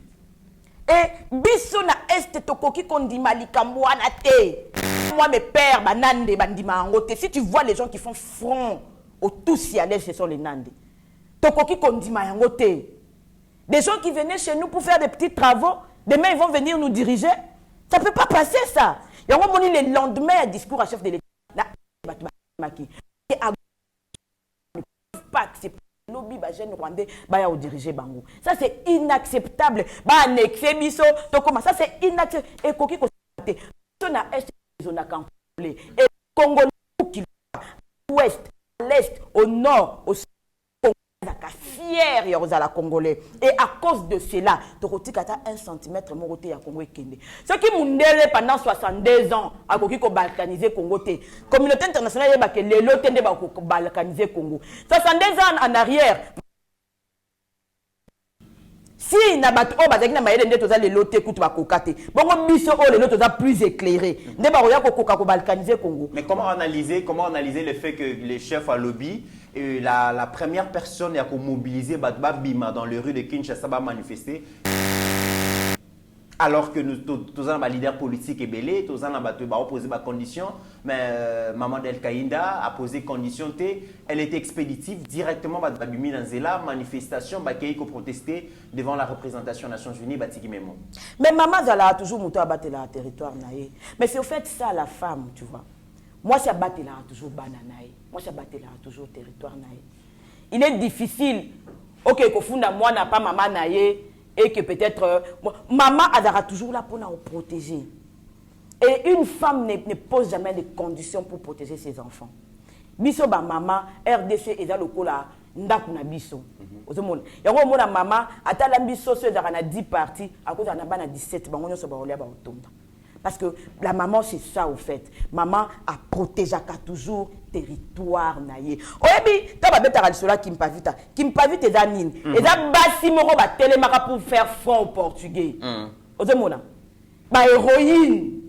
Et biso na est tokoki kondima likambo wana te. Moi mes pères banande bandima ngote. Si tu vois les gens qui font front tous y aller, ce sont les Nandés. Tokoki kondima yango te. Des gens qui venaient chez nous pour faire des petits travaux, demain ils vont venir nous diriger. Ça ne peut pas passer ça. Yango moni le lendemain, un discours à chef de l'État. Pas accepter lobby ba jeune rwandais ba ya diriger bango. Ça c'est inacceptable. Ba annexer biso to comment ça c'est inacceptable. Et koki ko te. So na est zone campolé. Et Congo qui ouest, l'est, au nord, au sud, fier ya ozala congolais. Et à cause de cela, tokoti kata 1 cm mon côté ya Congo ekende. Ce qui mundele pendant 62 ans a koki ko balkaniser Congo te. Communauté internationale yeba ke lelo tende ba ko balkaniser Congo. 62 ans en arrière. Si na bato o bazaki na mayele nde toza lelo te kutu ba kokate. Bongo biso o lelo toza plus éclairé. Nde ba roya ko koka ko balkaniser Congo. Mais comment analyser le fait que les chefs à lobby la première personne qui a mobilisé Bima dans les rues de Kinshasa va manifester alors que nous tous un leader politique et belé, tous un opposé des conditions, mais Maman Del Kaïnda a posé condition elle était expéditive directement Bimi dans la manifestation qui a protesté devant la représentation des Nations Unies Batiki Memo. Mais Maman Zala a toujours monté à battre le territoire naïe. Mais c'est au fait ça la femme, tu vois. Moi, ça battre là toujours bananaï. Moi, ça battre là toujours territoire naïe. Il est difficile. Ok, que funda moi n'a pas maman naïe et que peut-être maman sera toujours là pour nous protéger. Et une femme ne pose jamais de conditions pour protéger ses enfants. Biso ba maman RDC est dans le cola ndaku na biso. Ozomona. Yango mona maman atala biso so za na 10 parties à cause na ba na 17 bango nyoso ba olia ba otomba. Parce que la maman, c'est ça, au fait. Maman a protégé toujours territoire. Oyebi, tu as bête à cela qui me pavita. Qui me pavita danine. Et là, basi moro ba télémara pour faire front au portugais. Ozemona. Ba héroïne.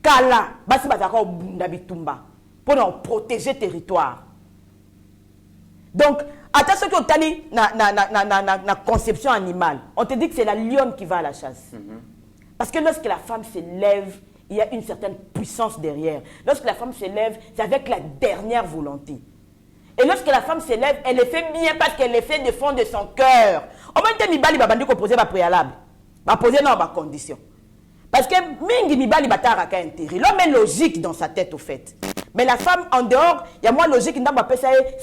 Kala. Basi bazaka bunda bitumba. Pour nous protéger territoire. Donc, attention que tu as na conception animale. On te dit que c'est la lionne qui va à la chasse. Parce que lorsque la femme se lève, il y a une certaine puissance derrière. Lorsque la femme se lève, c'est avec la dernière volonté. Et lorsque la femme se lève, elle le fait bien parce qu'elle le fait de fond de son cœur. Au moins, Mibali va poser ma préalable. Va poser dans ma condition. Parce que Mingi Mibali va t'arraquer intérêt. L'homme est logique dans sa tête, au fait. Mais la femme, en dehors, il y a moins logique dans ma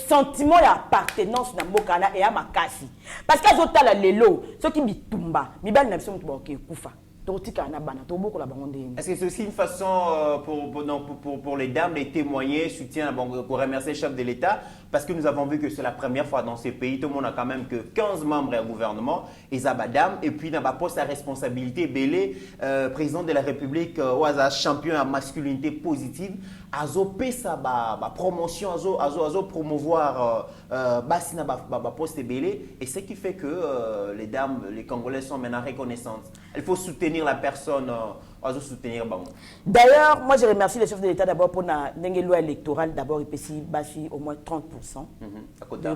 sentiment d'appartenance dans Mokana et à ma cassi. Parce qu'elles ont la lelo, ceux qui m'tumba, Mibali n'a pas de koufa. Est-ce que c'est aussi une façon pour les dames de témoigner, soutien, pour remercier le chef de l'État? Parce que nous avons vu que c'est la première fois dans ces pays, tout le monde a quand même que 15 membres du gouvernement, et Zabadam, et puis dans la poste à responsabilité, Bélé, président de la République, champion à masculinité positive, azo pesa ba promotion, azo promouvoir basina ba poste Bélé, et ce qui fait que les dames, les Congolais sont maintenant reconnaissantes. Il faut soutenir la personne, soutenir Bango. D'ailleurs, moi je remercie le chef de l'État d'abord pour la loi électorale, d'abord il peut basi au moins 30%. De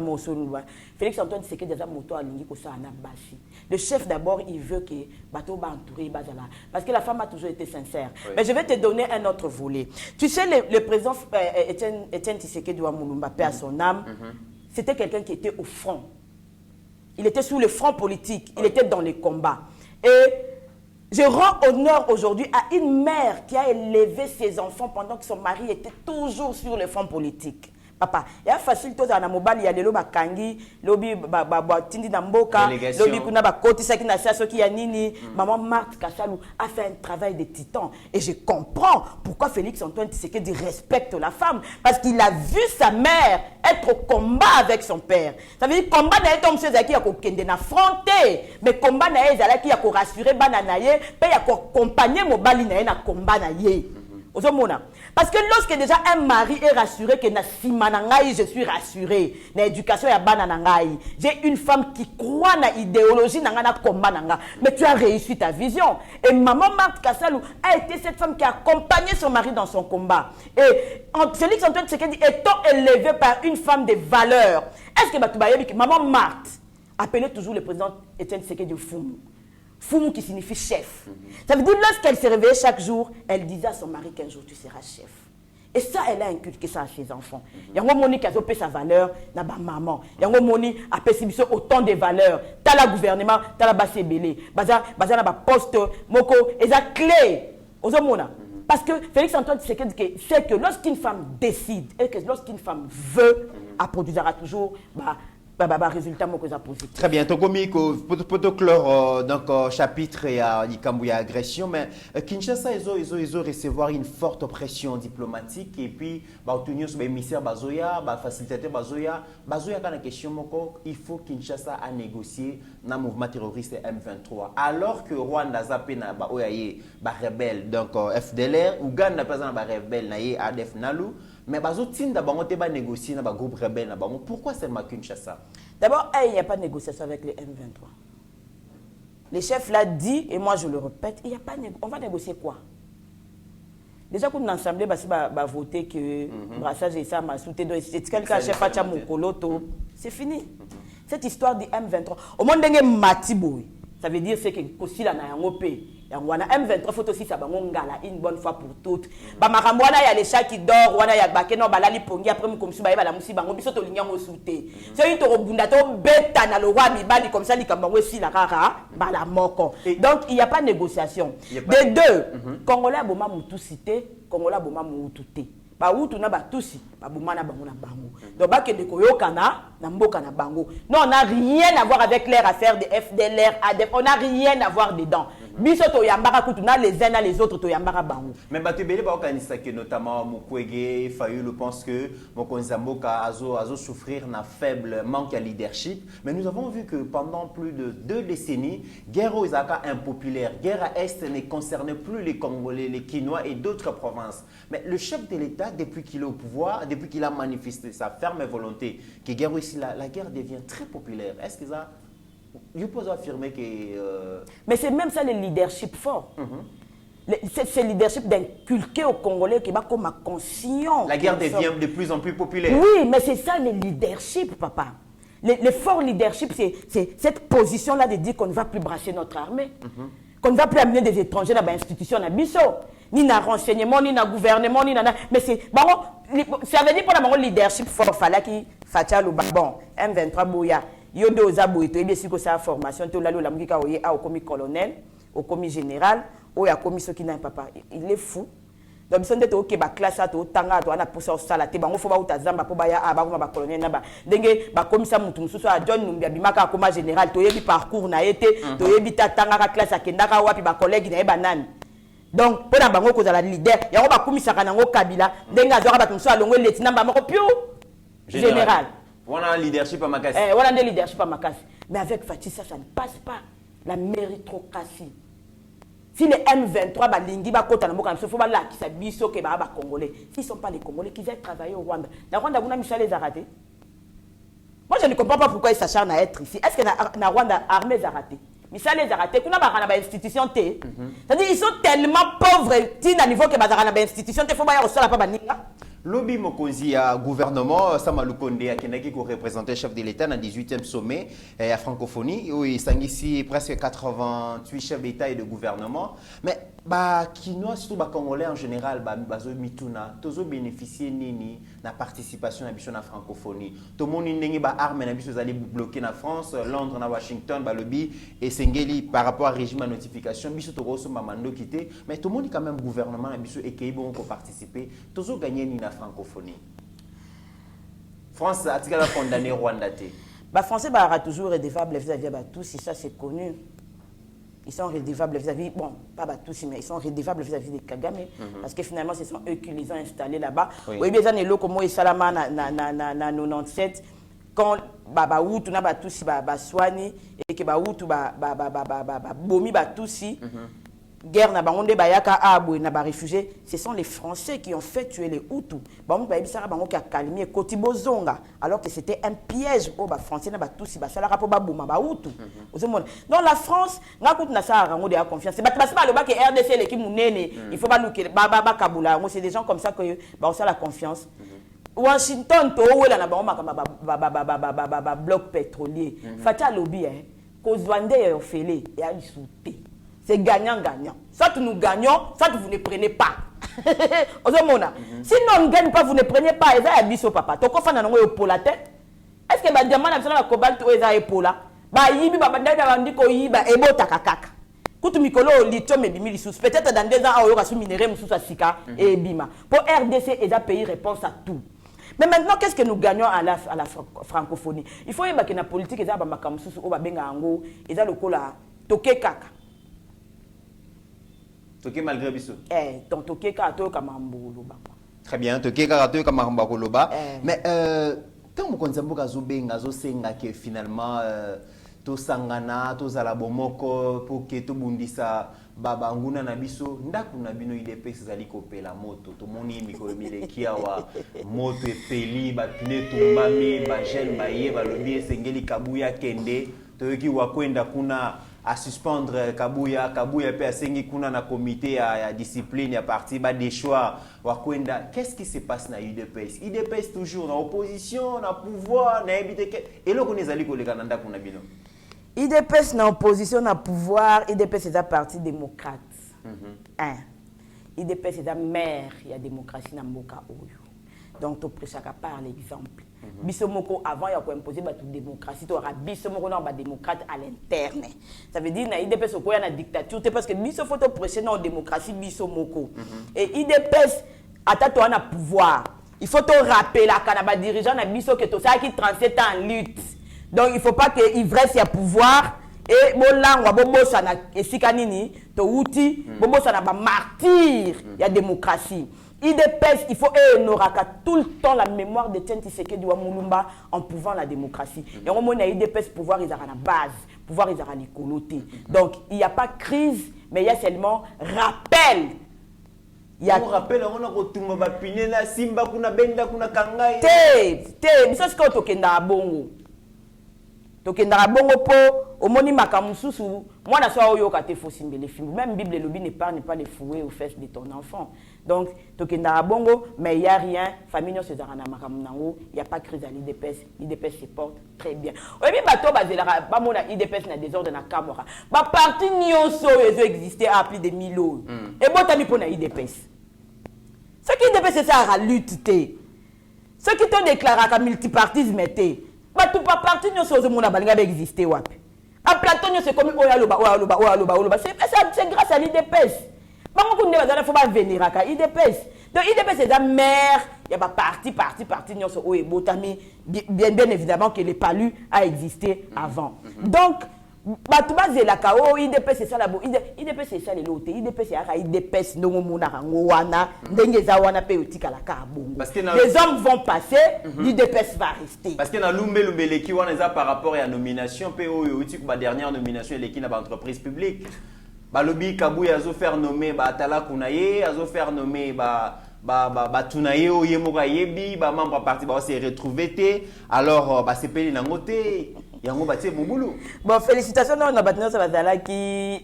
Félix Antoine Tshisekedi déjà moto à l'Ingi kosa na basi. Le chef d'abord il veut que bateau ba entouré bazala parce que la femme a toujours été sincère. Oui. Mais je vais te donner un autre volet. Tu sais le président Étienne Tshisekedi wa Mulumba, paix à son âme, c'était quelqu'un qui était au front. Il était sur le front politique, il était dans les combats. Et je rends honneur aujourd'hui à une mère qui a élevé ses enfants pendant que son mari était toujours sur le front politique. Papa, il y a facile tout na mobile, il y a le loba kangi, lobi tindi na mboka, lobi kuna ba koti saki na saso ki ya nini. Maman Marthe Kassalou a fait un travail de titan et je comprends pourquoi Félix Antoine Tshisekedi respecte la femme parce qu'il a vu sa mère être au combat avec son père. Ça veut dire combat na etom chose qui a ko kende na fronter, mais combat na ezala qui a ko rassurer bana na ye, pe ya ko accompagner mobali na ye na combat na ye. Parce que lorsque déjà un mari est rassuré que na simanangai, je suis rassuré, na éducation ya bananangai, j'ai une femme qui croit na idéologie na combat nanga, mais tu as réussi ta vision. Et maman Marthe Kassalou a été cette femme qui a accompagné son mari dans son combat. Et Félix Antoine Tshisekedi étant élevé par une femme de valeur, est-ce que maman Marthe appelait toujours le président Étienne Tshisekedi Fumu? Fumu qui signifie chef. Ça veut dire lorsqu'elle se réveillait chaque jour, elle disait à son mari qu'un jour tu seras chef. Et ça, elle a inculqué ça à ses enfants. Yango moni qui a opé sa valeur, na ba maman. Yango moni a perçu autant de valeurs. T'as la gouvernement, t'as la basse belé. Baza na ba poste, moko, et ça clé. Ozomona. Parce que Félix Antoine Tshisekedi c'est que lorsqu'une femme décide et que lorsqu'une femme veut, elle produira toujours résultat positif. Très bien. Tokomi pour clore donc chapitre et Ikambuya agression, mais Kinshasa ils ont recevoir une forte pression diplomatique et puis obtenir sur émissaire bazoya, facilitateur bazoya quand la question moko il faut Kinshasa a négocier dans mouvement terroriste M23 alors que Rwanda zappé na oyaye rebelle donc FDLR Ouganda pas na rebelle na ADF Nalu. Mais bazotinda bango te ba négocier na ba groupe rebelle na bango. Pourquoi seulement Kinshasa? D'abord, il n'y a pas de négociation avec les M23. Le chef l'a dit et moi je le répète, il y a pas on va négocier quoi? Déjà qu'on a assemblée va voter que brassage et ça m'a soutenu donc c'est quelqu'un chef a mokoloto, c'est fini. Cette histoire du M23. Au monde d'engé matiboui. Ça veut dire c'est que Kosila na yangope. Yangwana M23 faut aussi ça ngala une bonne fois pour toutes. Ba makamwana ya les chats qui dort, wana ya bakeno balali pongi après mu comme si ba la musi bango biso to linyango souté. C'est to robunda to beta na le roi mibali comme ça likambango si la kaka bala moko. Donc il y a pas de négociation. Des deux, Congolais boma mutu cité, Congolais boma mutu té. Ba utu na ba tusi, ba boma na bango na bango. Donc ba ke de koyokana na mboka na bango. Non, on n'a rien à voir avec leur affaire de FDLR, ADF, on n'a rien à voir dedans. Biso to yambara kutuna les uns à les autres to yambara bango. Mais batebele ba okanisa que notamment Mukwege Fayulu pense que Mokonzi Mboka azo souffrir d'un faible manque de leadership, mais nous avons vu que pendant plus de 2 décennies, guerre aux Aka impopulaire, guerre à Est ne concernait plus les Congolais, les Kinois et d'autres provinces. Mais le chef de l'État depuis qu'il est au pouvoir, depuis qu'il a manifesté sa ferme volonté que guerre ici la guerre devient très populaire. Est-ce que ça je peux affirmer que... Mais c'est même ça le leadership fort. C'est le leadership d'inculquer aux Congolais qui va comme conscient. La guerre devient de plus en plus populaire. Oui, mais c'est ça le leadership, papa. Le fort leadership, c'est cette position-là de dire qu'on ne va plus brasser notre armée. Qu'on ne va plus amener des étrangers dans l'institution, dans Bisso. Ni dans renseignement, ni dans gouvernement, ni dans... Mais c'est... Bon, ça veut dire pour le leadership fort, il fallait qu'il fasse le bon. M23 Bouya. Yodo Zabo et bien sûr que sa formation to la mukika oye au commis colonel au commis général ou ya commis ce qui n'a papa il est fou donc son d'être OK ba classe to tanga to ana posa sala te bango fo ba utazamba po ba ya aba ko ba colonel na ba ndenge ba commissaire mutu mususu a John Numbi bimaka comme général to yebi parcours na été to yebi tanga ka classe akendaka wapi ba collègue na eba nani donc pour na bango ko za la leader ya ko ba commissaire kana ngo kabila ndenge azora ba mususu alongo leti namba mako piu général. On a un leadership à Makassi. On a un leadership à Makassi. Mais avec Fatih, ça ne passe pas. La méritocratie. Si les M23, Balingi, Bakota, Namoka, il faut là qui s'habillent au Congolais. S'ils ne sont pas les Congolais, qu'ils aient travaillé au Rwanda. Le Rwanda, vous n'avez pas les arrêtés. Moi, je ne comprends pas pourquoi ils s'acharnent à être ici. Est-ce que le Rwanda armé les arrêtés? Mais ça les arrêtés. Qu'on a pas institution T. C'est-à-dire ils sont tellement pauvres, à niveau que les institutions T, il faut pas y avoir ça là-bas. Lobby Mokonzi à gouvernement, Samalou Konde a qui représentait chef de l'État dans le 18e sommet à francophonie, où il s'est ici presque 88 chefs d'État et de gouvernement. Mais Kinois, surtout Congolais en général, Mituna, tous bénéficier nini la participation à la francophonie. Tout le monde a armé allé bloquer la France, Londres, Washington, lobby et Sengeli par rapport au régime de notification. Biso to grosso mamando quitté, mais tout le monde est quand même gouvernement et qui bon pour participer. Tous gagné ni la francophonie. France a condamné Rwanda. Les Français sont toujours redévables vis-à-vis de tous, ça c'est connu. Ils sont redevables vis-à-vis, bon, pas tous, mais ils sont redevables vis-à-vis de Kagame, parce que finalement, ce sont eux qui les ont installés là-bas. Oui, bien, ça, nous, comme Salama, na 97, quand Outou, na tous, Swani, et que Outou, Bomi, tous, guerre na bango nde bayaka abwe na ba réfugiés, ce sont les Français qui ont fait tuer les Hutus. Bango ba bisara bango ki akalimi koti bozonga alors que c'était un piège au ba français na ba tous ba sala rapo ba boma ba Hutu. Ozomona. Donc la France nga kutu na sa rango de la confiance. Ba pas le ba que RDC l'équipe munene, il faut pas nous que ba Kabula, moi c'est des gens comme ça que ba on a la confiance. Washington to wela na bango makamba bloc pétrolier. Fatia lobby ko Zwande yo fele ya lisouté. C'est gagnant-gagnant. Soit nous gagnons, soit vous ne prenez pas. Sinon, on ne gagne pas, vous ne prenez pas. Et ça, il y a biso papa. Donc, on fait un épaule à tête. Est-ce que le diamant a besoin de cobalt ou un épaule là? Il y a un épaule qui est beau takakaka. Quand tu mikolo lithium et bimi sous peut-être dans 2 ans, on aura sous minerai sous sika et bima. Pour RDC, et pays réponse à tout. Mais maintenant, qu'est-ce que nous gagnons à la francophonie? Il faut que la politique est là, toke kaka. Toke malgré biso. Donc toke kaka to kamambulu ba. Très bien, toke kaka to kamambulu ba. Mais quand on konzambo kazo benga zo senga que finalement to sangana to zala bomoko pour que to bundisa baba nguna na biso ndaku na bino IDPS zali kopela moto to moni mikolo milekia wa moto epeli ba pine tumbami ba gel baye ba lobi esengeli kabuya kende to yoki wa kwenda kuna à suspendre kabuya pe asengi kuna na comité ya discipline ya parti ba des choix wa kwenda. Qu'est-ce qui se passe na IDPS? IDPS toujours na opposition na pouvoir na ebite et lo koni zali koleka na ndaku na bino. IDPS na opposition na pouvoir, IDPS est un parti démocrate. IDPS est un maire, il y a démocratie na mboka oyo. Donc to prêchaka par l'exemple. Bisomoko avant il y a imposer ba toute démocratie, to ra bisomoko na ba démocrate à l'interne. Ça veut dire na IDPS ko ya na dictature, parce que biso faut to prêcher na démocratie bisomoko. Et IDPS atato na pouvoir. Il faut to rappeler la kanaba dirigeant na biso que to ça qui 37 ans en lutte. Donc il ne faut pas que l'ivresse y a pouvoir et bolangwa bobosa na esikanini to outi bobosa na ba martyr y a démocratie. IDPS il faut honoraka tout le temps la mémoire de Tiens Tshisekedi wa Mulumba en pouvant la démocratie. Et on mona IDPS pouvoir ils ont la base, pouvoir ils ont les colotés. Donc il n'y a pas crise mais il y a seulement rappel. Il y a un rappel on a retumba ba pinela simba kuna benda kuna kangai. Biso ce que to kenda bongo. Tokendara bongo po omoni makamususu mwana so oyo kate fosimbele fimbu même Bible lobi n'épargne pas les fouets aux fesses de ton enfant. Donc tokendara bongo mais il y a rien famille no sezarana makamunango il y a pas crise à l'IDPS se porte très bien. Oyebi bato bazela ba mona IDPS na désordre na Kamora. Ba parti nyonso ezo exister à plus de 1000 ans. Et botami pona IDPS. Ce qui IDPS c'est ça à lutte té. Ce qui te déclare ka multipartisme té. Tout pas parti nous sommes mon abalinga exister wapi. À Platon c'est comme oyaloba. C'est grâce à l'IDPS. Bango kunde bazala faut pas venir à IDPS. Donc IDPS c'est la mère, il y a pas parti nous sommes oyebotami bien évidemment que les palus a existé avant. Donc batu bazela ka IDPS c'est ça la IDPS c'est ça les lote IDPS c'est IDPS ndongo mona rango wana ndenge za wana pe otika la ka bongo. Les hommes vont passer, l'IDPS va rester. Parce que na lumbeleki wana za par rapport à nomination pe oyo otika ba dernière nomination eleki na ba entreprise publique. Ba lobi kabuya azo faire nommer ba atala kunaye azo faire nommer ba tunaye oye moka yebi ba membre parti ba se retrouver té alors ba sepeli na ngote. Bon, félicitations, on a battu ça qui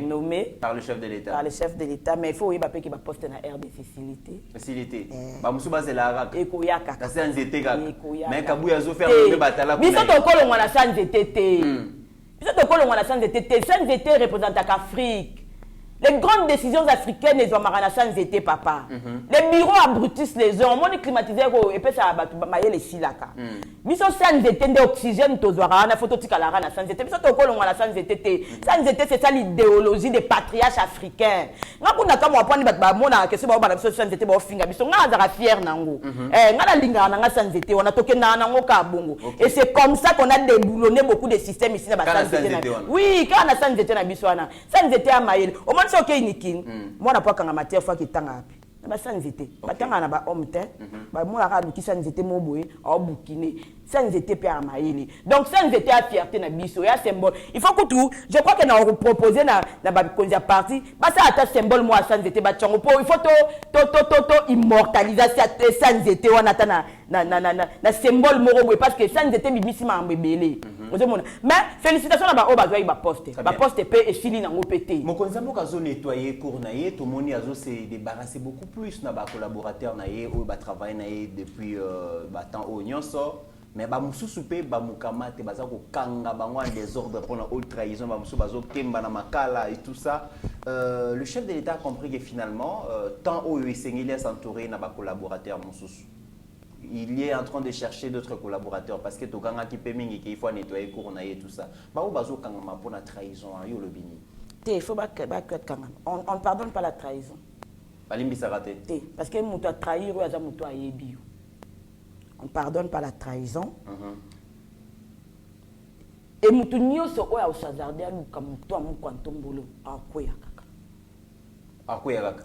nommé par le chef de l'État. Par le chef de l'État, mais il faut y qu'il va poster dans RDC facilité. Facilité. Bah musuba c'est la rak. Ekoyaka. Ça c'est un zété gars. Mais kabuya zo faire le batala. Biso to kolo ngwana sans zété. Biso to kolo ngwana sans zété. Sans zété représente l'Afrique. Les grandes décisions africaines, les Omarana sans été papa. Les bureaux abrutissent les hommes. On est climatisé et puis ça va les silaka. Mais sans été d'oxygène, tu dois avoir photo de la rana sans été. Mais ça tu colons la sans été. Sans été c'est ça l'idéologie des patriarches africains. Nga kuna kama wapani ba mona que c'est ba ba sans été ba finga. Biso nga za fier nango. Nga la linga na sans été. On a toqué na nango ka bongo. Et c'est comme ça qu'on a déboulonné beaucoup de systèmes ici na ba sans été. Oui, quand on a sans été na biswana. Sans été à Maïl. C'est ok nikin moi na pas quand matière fois qui tanga api na ba sans été batanga na ba homme te ba mo la ki sans été mo boye o bukine sans été pe à maïli donc sans été à fierté na biso ya symbole il faut que tout je crois que na proposer na ba konza parti ba ça ata symbole moi sans été ba tchongo po il faut to immortaliser sans été wana ta na symbole moro boye parce que sans été bimisi ma mbebele mais félicitations na ba o ba poste pe et fili na ngopete mon konzambo ka zo nettoyer cour na ye tout moni azo se débarrasser beaucoup plus na ba collaborateur na ye o ba travailler na ye depuis ba temps o nyonso mais ba mususu pe ba mukamate baza ko kanga bango en désordre pour la haute trahison ba mususu bazo kemba na makala et tout ça le chef de l'État a compris que finalement, tant au il est s'entourer n'a pas collaborateur il est en train de chercher d'autres collaborateurs parce que Tokanga qui peut mingi qu'il faut nettoyer corona et tout ça. Bah où bazo kangama pour la trahison à yo le bini. Il faut pas on ne pardonne pas la trahison. Balimbi sarate. Parce que muto a trahir ou aza muto a yebi. On ne pardonne pas la trahison. Et muto nyoso oya osazarde a luka muto a mukwantombolo a koya kaka. A koya kaka.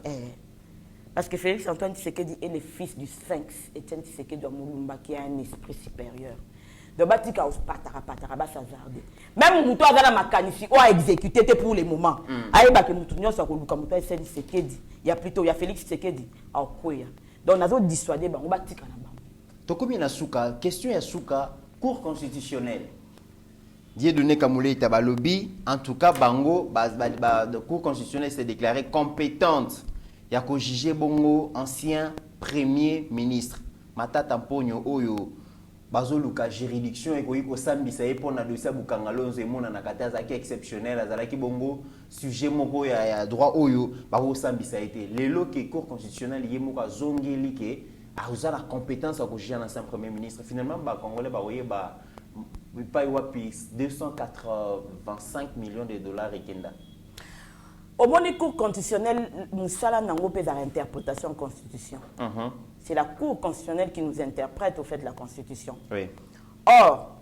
Parce que Félix Antoine Tshisekedi est le fils du Sphinx, Etienne Tshisekedi Mulumba, qui a un esprit supérieur. Donc, Batika patara bazarde. Même Moutou Azala Makanifi, on a exécuté pour le moment. Aïe, que Moutou Nyon soit Koluka Moutou Etienne Tshisekedi. Il y a plutôt, il y a Félix Tshisekedi. Donc, on a dissuadé, on va Batika là-bas. Tokomi Nasuka, question Yasuka, Cour constitutionnelle. Dieudonné Kamoulé Tabalobi, en tout cas, Bango, la Cour constitutionnelle s'est déclarée compétente. Il y a jugé bongo ancien premier ministre Matata Mponyo oyo bazoluka juridiction et ko sambisa e pona dossier bukangalonzo e mona na kataza ki exceptionnel azalaki bongo sujet moko ya droit oyo ba ko sambisa été lelo que cour constitutionnelle yemo ka zongeli ke a la compétence à juger l'ancien premier ministre finalement ba congolais ba oye ba pa wapi 285 millions de dollars et kenda. Au moni cour constitutionnelle, nous sommes dans l'interprétation de la Constitution. C'est la cour constitutionnelle qui nous interprète au fait de la Constitution. Oui. Or,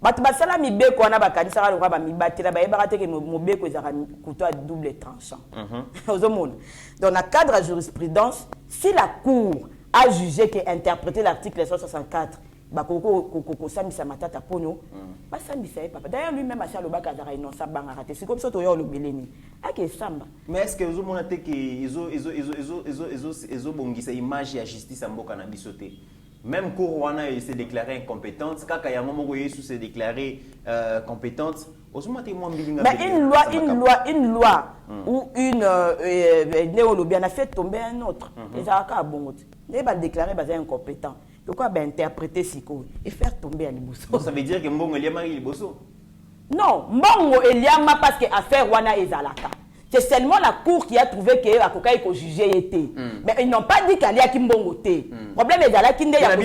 Batbasala Mibeko, on a Bakanisara, le roi Mibatela, Bayebarate, Mobeko, ils ont couteau à double tranchant. Dans le cadre de la jurisprudence, si la cour a jugé qu'interpréter l'article 164, d'ailleurs lui-même a le bac à non ça c'est comme ça le beleni mais est-ce que vous montrez que ils ont bongisa image ya justice en boka na bisoté même Kourouana s'est déclaré incompétente kaka ya momo Yesu s'est déclaré compétente mais une loi ou une néologie a fait tomber un autre les avocats bongo ne va déclarer basé incompétent. Pourquoi interpréter Siko et faire tomber à Liboso? Ça veut dire que Mbongo Eliama est Liboso? Non, Mbongo Eliama parce que affaire Wana et Zalaka. C'est seulement la cour qui a trouvé que Akoka est jugé était. Mais ils n'ont pas dit qu'il y a Kimbongo té. Le problème est Zalaki il y a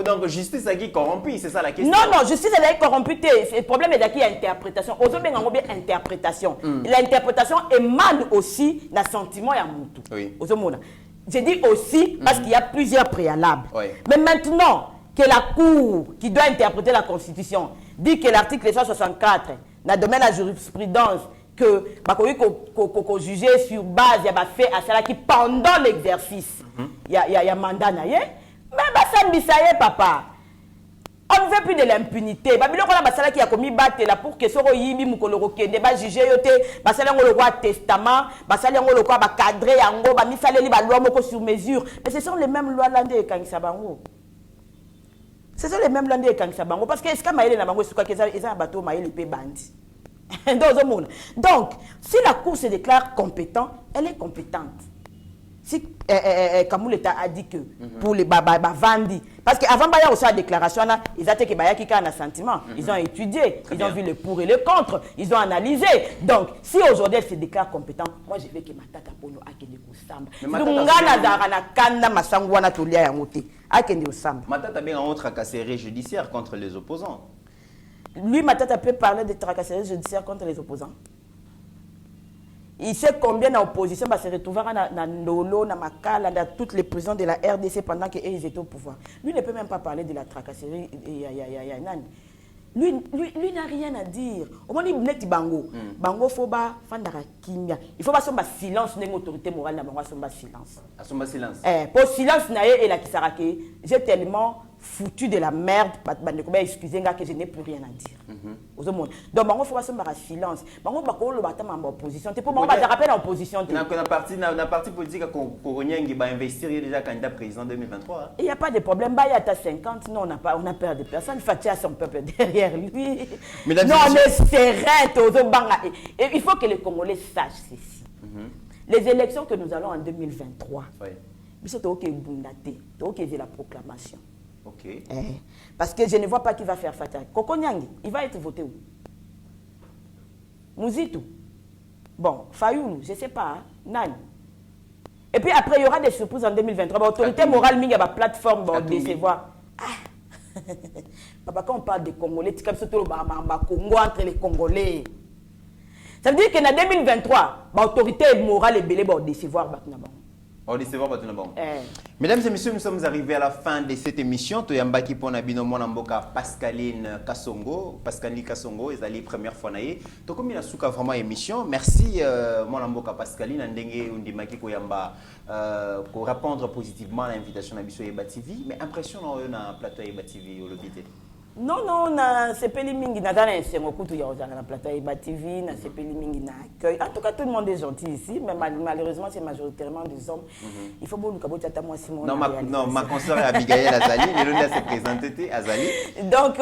donc justice a qui corrompu, c'est ça la question. Non, justice elle est corrompue. Le problème est qu'il y a interprétation. Aux hommes interprétation. L'interprétation émane aussi d'un sentiment à Moutou. Oui. Aux hommes. J'ai dit aussi parce qu'il y a plusieurs préalables. Oui. Mais maintenant que la Cour qui doit interpréter la Constitution dit que l'article 164 dans le domaine de la jurisprudence que qu'on juge sur base il y a fait à cela qui pendant l'exercice il y a mandat naie mais ça me papa. On ne veut plus de l'impunité. Babylon a basala qui a commis battre là pour que soro yibi mukoloro kende ba juger yote basala ngolo kwa testament basala ngolo kwa ba cadrer yango ba misaleli ba loi moko sur mesure mais ce sont les mêmes lois landé et kangisa bango. Ce sont les mêmes landé et kangisa bango parce que est-ce que maïle na bango c'est quoi que ça un bateau maïle pe bandi. Donc si la cour se déclare compétent, elle est compétente. Si Kamouleta a dit que pour les Vandi, parce qu'avant il y a aussi la déclaration, ils ont été un sentiment, ils ont étudié, ils ont vu le pour et le contre, ils ont analysé. Donc, si aujourd'hui elle se déclare compétente, moi je veux que Matata Pono akende kusamba. Dungana darana kanda masangwana tolia yangote akende kusamba. Matata bien en tracasserie judiciaire contre les opposants. Lui Matata peut parler de tracasserie judiciaire contre les opposants. Il sait combien d'opposition va se retrouver dans Ndolo, dans Makala, dans toutes les prisons de la RDC pendant qu'ils étaient au pouvoir. Lui ne peut même pas parler de la tracasserie. Lui n'a rien à dire. Au moins, il est Bango. Bango, il faut pas faire kimia. Il faut pas faire silence d'une autorité morale. Il faut faire silence. Silence. Pour silence, j'ai tellement foutu de la merde. Excusez-moi que je n'ai plus rien à dire. Donc, il faut faire silence. Bango, il faut faire opposition. C'est pour moi, je rappelle l'opposition. Dans la partie politique, il va investir déjà candidat président 2023. Il n'y a pas de problème. Il y a 50. Non, on a peur de personne. Fatia son peuple derrière lui. Non, on est serein. Et il faut que les Congolais sachent ceci. Les élections que nous allons en 2023, c'est la proclamation. Okay. Parce que je ne vois pas qui va faire Fatia. Koko Nyangi, il va être voté où? Mouzitou. Bon, Fayoulou, je ne sais pas, hein. Nan. Et puis après, il y aura des surprises en 2023. Bon, autorité morale, il y a ma plateforme pour décevoir. Ah. Papa, quand on parle des Congolais, c'est comme surtout le Congo entre les Congolais. Ça veut dire qu'en 2023, l'autorité morale est belée pour décevoir. Mesdames et messieurs, nous sommes arrivés à la fin de cette émission. Toyambaki pona bino mwana mboka Pascaline Kasongo. Pascaline Kasongo, c'est la première fois naïe. Donc comme il a souka vraiment émission, merci mwana mboka Pascaline ndenge undimaki koyamba pour répondre positivement à l'invitation à Biso Yeba TV. Mais impression na plateau Yeba TV au lobité. Non, non, na sepeli mingi na dans un sengokutu ya ozanga na plateau Yeba TV, na sepeli mingi na accueil. En tout cas, tout le monde est gentil ici, mais malheureusement, c'est majoritairement des hommes. Il faut beaucoup que tu moi Simon. Non, ma consoeur Abigail Azali, il a se présenté Azali. Donc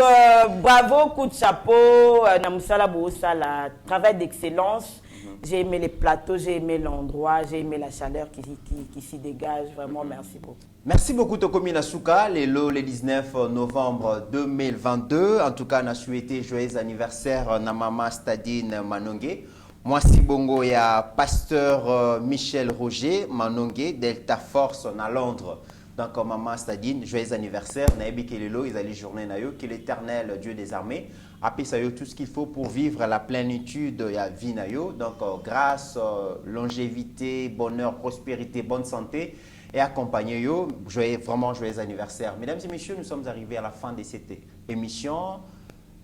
bravo, coup de chapeau, na musala bousala, travail d'excellence. J'ai aimé les plateaux, j'ai aimé l'endroit, j'ai aimé la chaleur qui s'y dégage. Vraiment, merci beaucoup. Merci beaucoup, Tokomi Nasuka. Le 19 novembre 2022. En tout cas, on a souhaité joyeux anniversaire à Mama Stadine Manongue. Moi, si bongo, il y a pasteur Michel Roger Manongue, Delta Force à Londres. Donc, Maman Stadine, joyeux anniversaire. Naebi Kelelo, ils allaient journée nayo, que l'Éternel, Dieu des armées, a payé tout ce qu'il faut pour vivre la plénitude de la vie nayo. Donc, grâce, longévité, bonheur, prospérité, bonne santé. Et accompagner yo, vraiment joyeux anniversaire. Mesdames et messieurs, nous sommes arrivés à la fin de cette émission.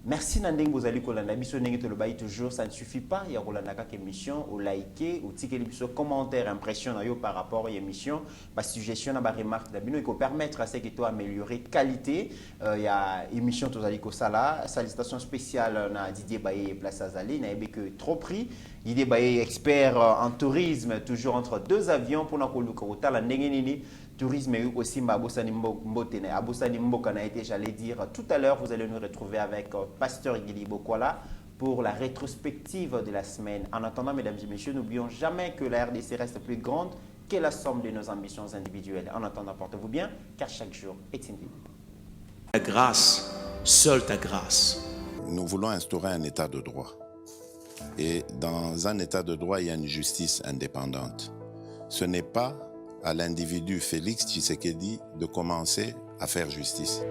Merci Nandeng Bozali Kolanda. Biso Nenge Tolobaï toujours, ça ne suffit pas. Il y a Kolanda kak émission, au liker, au ticket biso commentaire, impression par rapport à l'émission, ma suggestion, ma remarque d'abino, il faut permettre à ce que tu améliorer qualité. Il y a émission Tozali Kosala, salutation spéciale na Didier Baye Place Azali, n'a que trop pris. Didier Baye expert en tourisme, toujours entre deux avions pour na Kolukota la Nengenini. Tourisme aussi, j'allais dire tout à l'heure, vous allez nous retrouver avec Pasteur Guili Bokwala pour la rétrospective de la semaine. En attendant, mesdames et messieurs, n'oublions jamais que la RDC reste plus grande que la somme de nos ambitions individuelles. En attendant, portez-vous bien, car chaque jour est une vie. Ta grâce, seule ta grâce. Nous voulons instaurer un état de droit. Et dans un état de droit, il y a une justice indépendante. Ce n'est pas à l'individu Félix Tshisekedi de commencer à faire justice.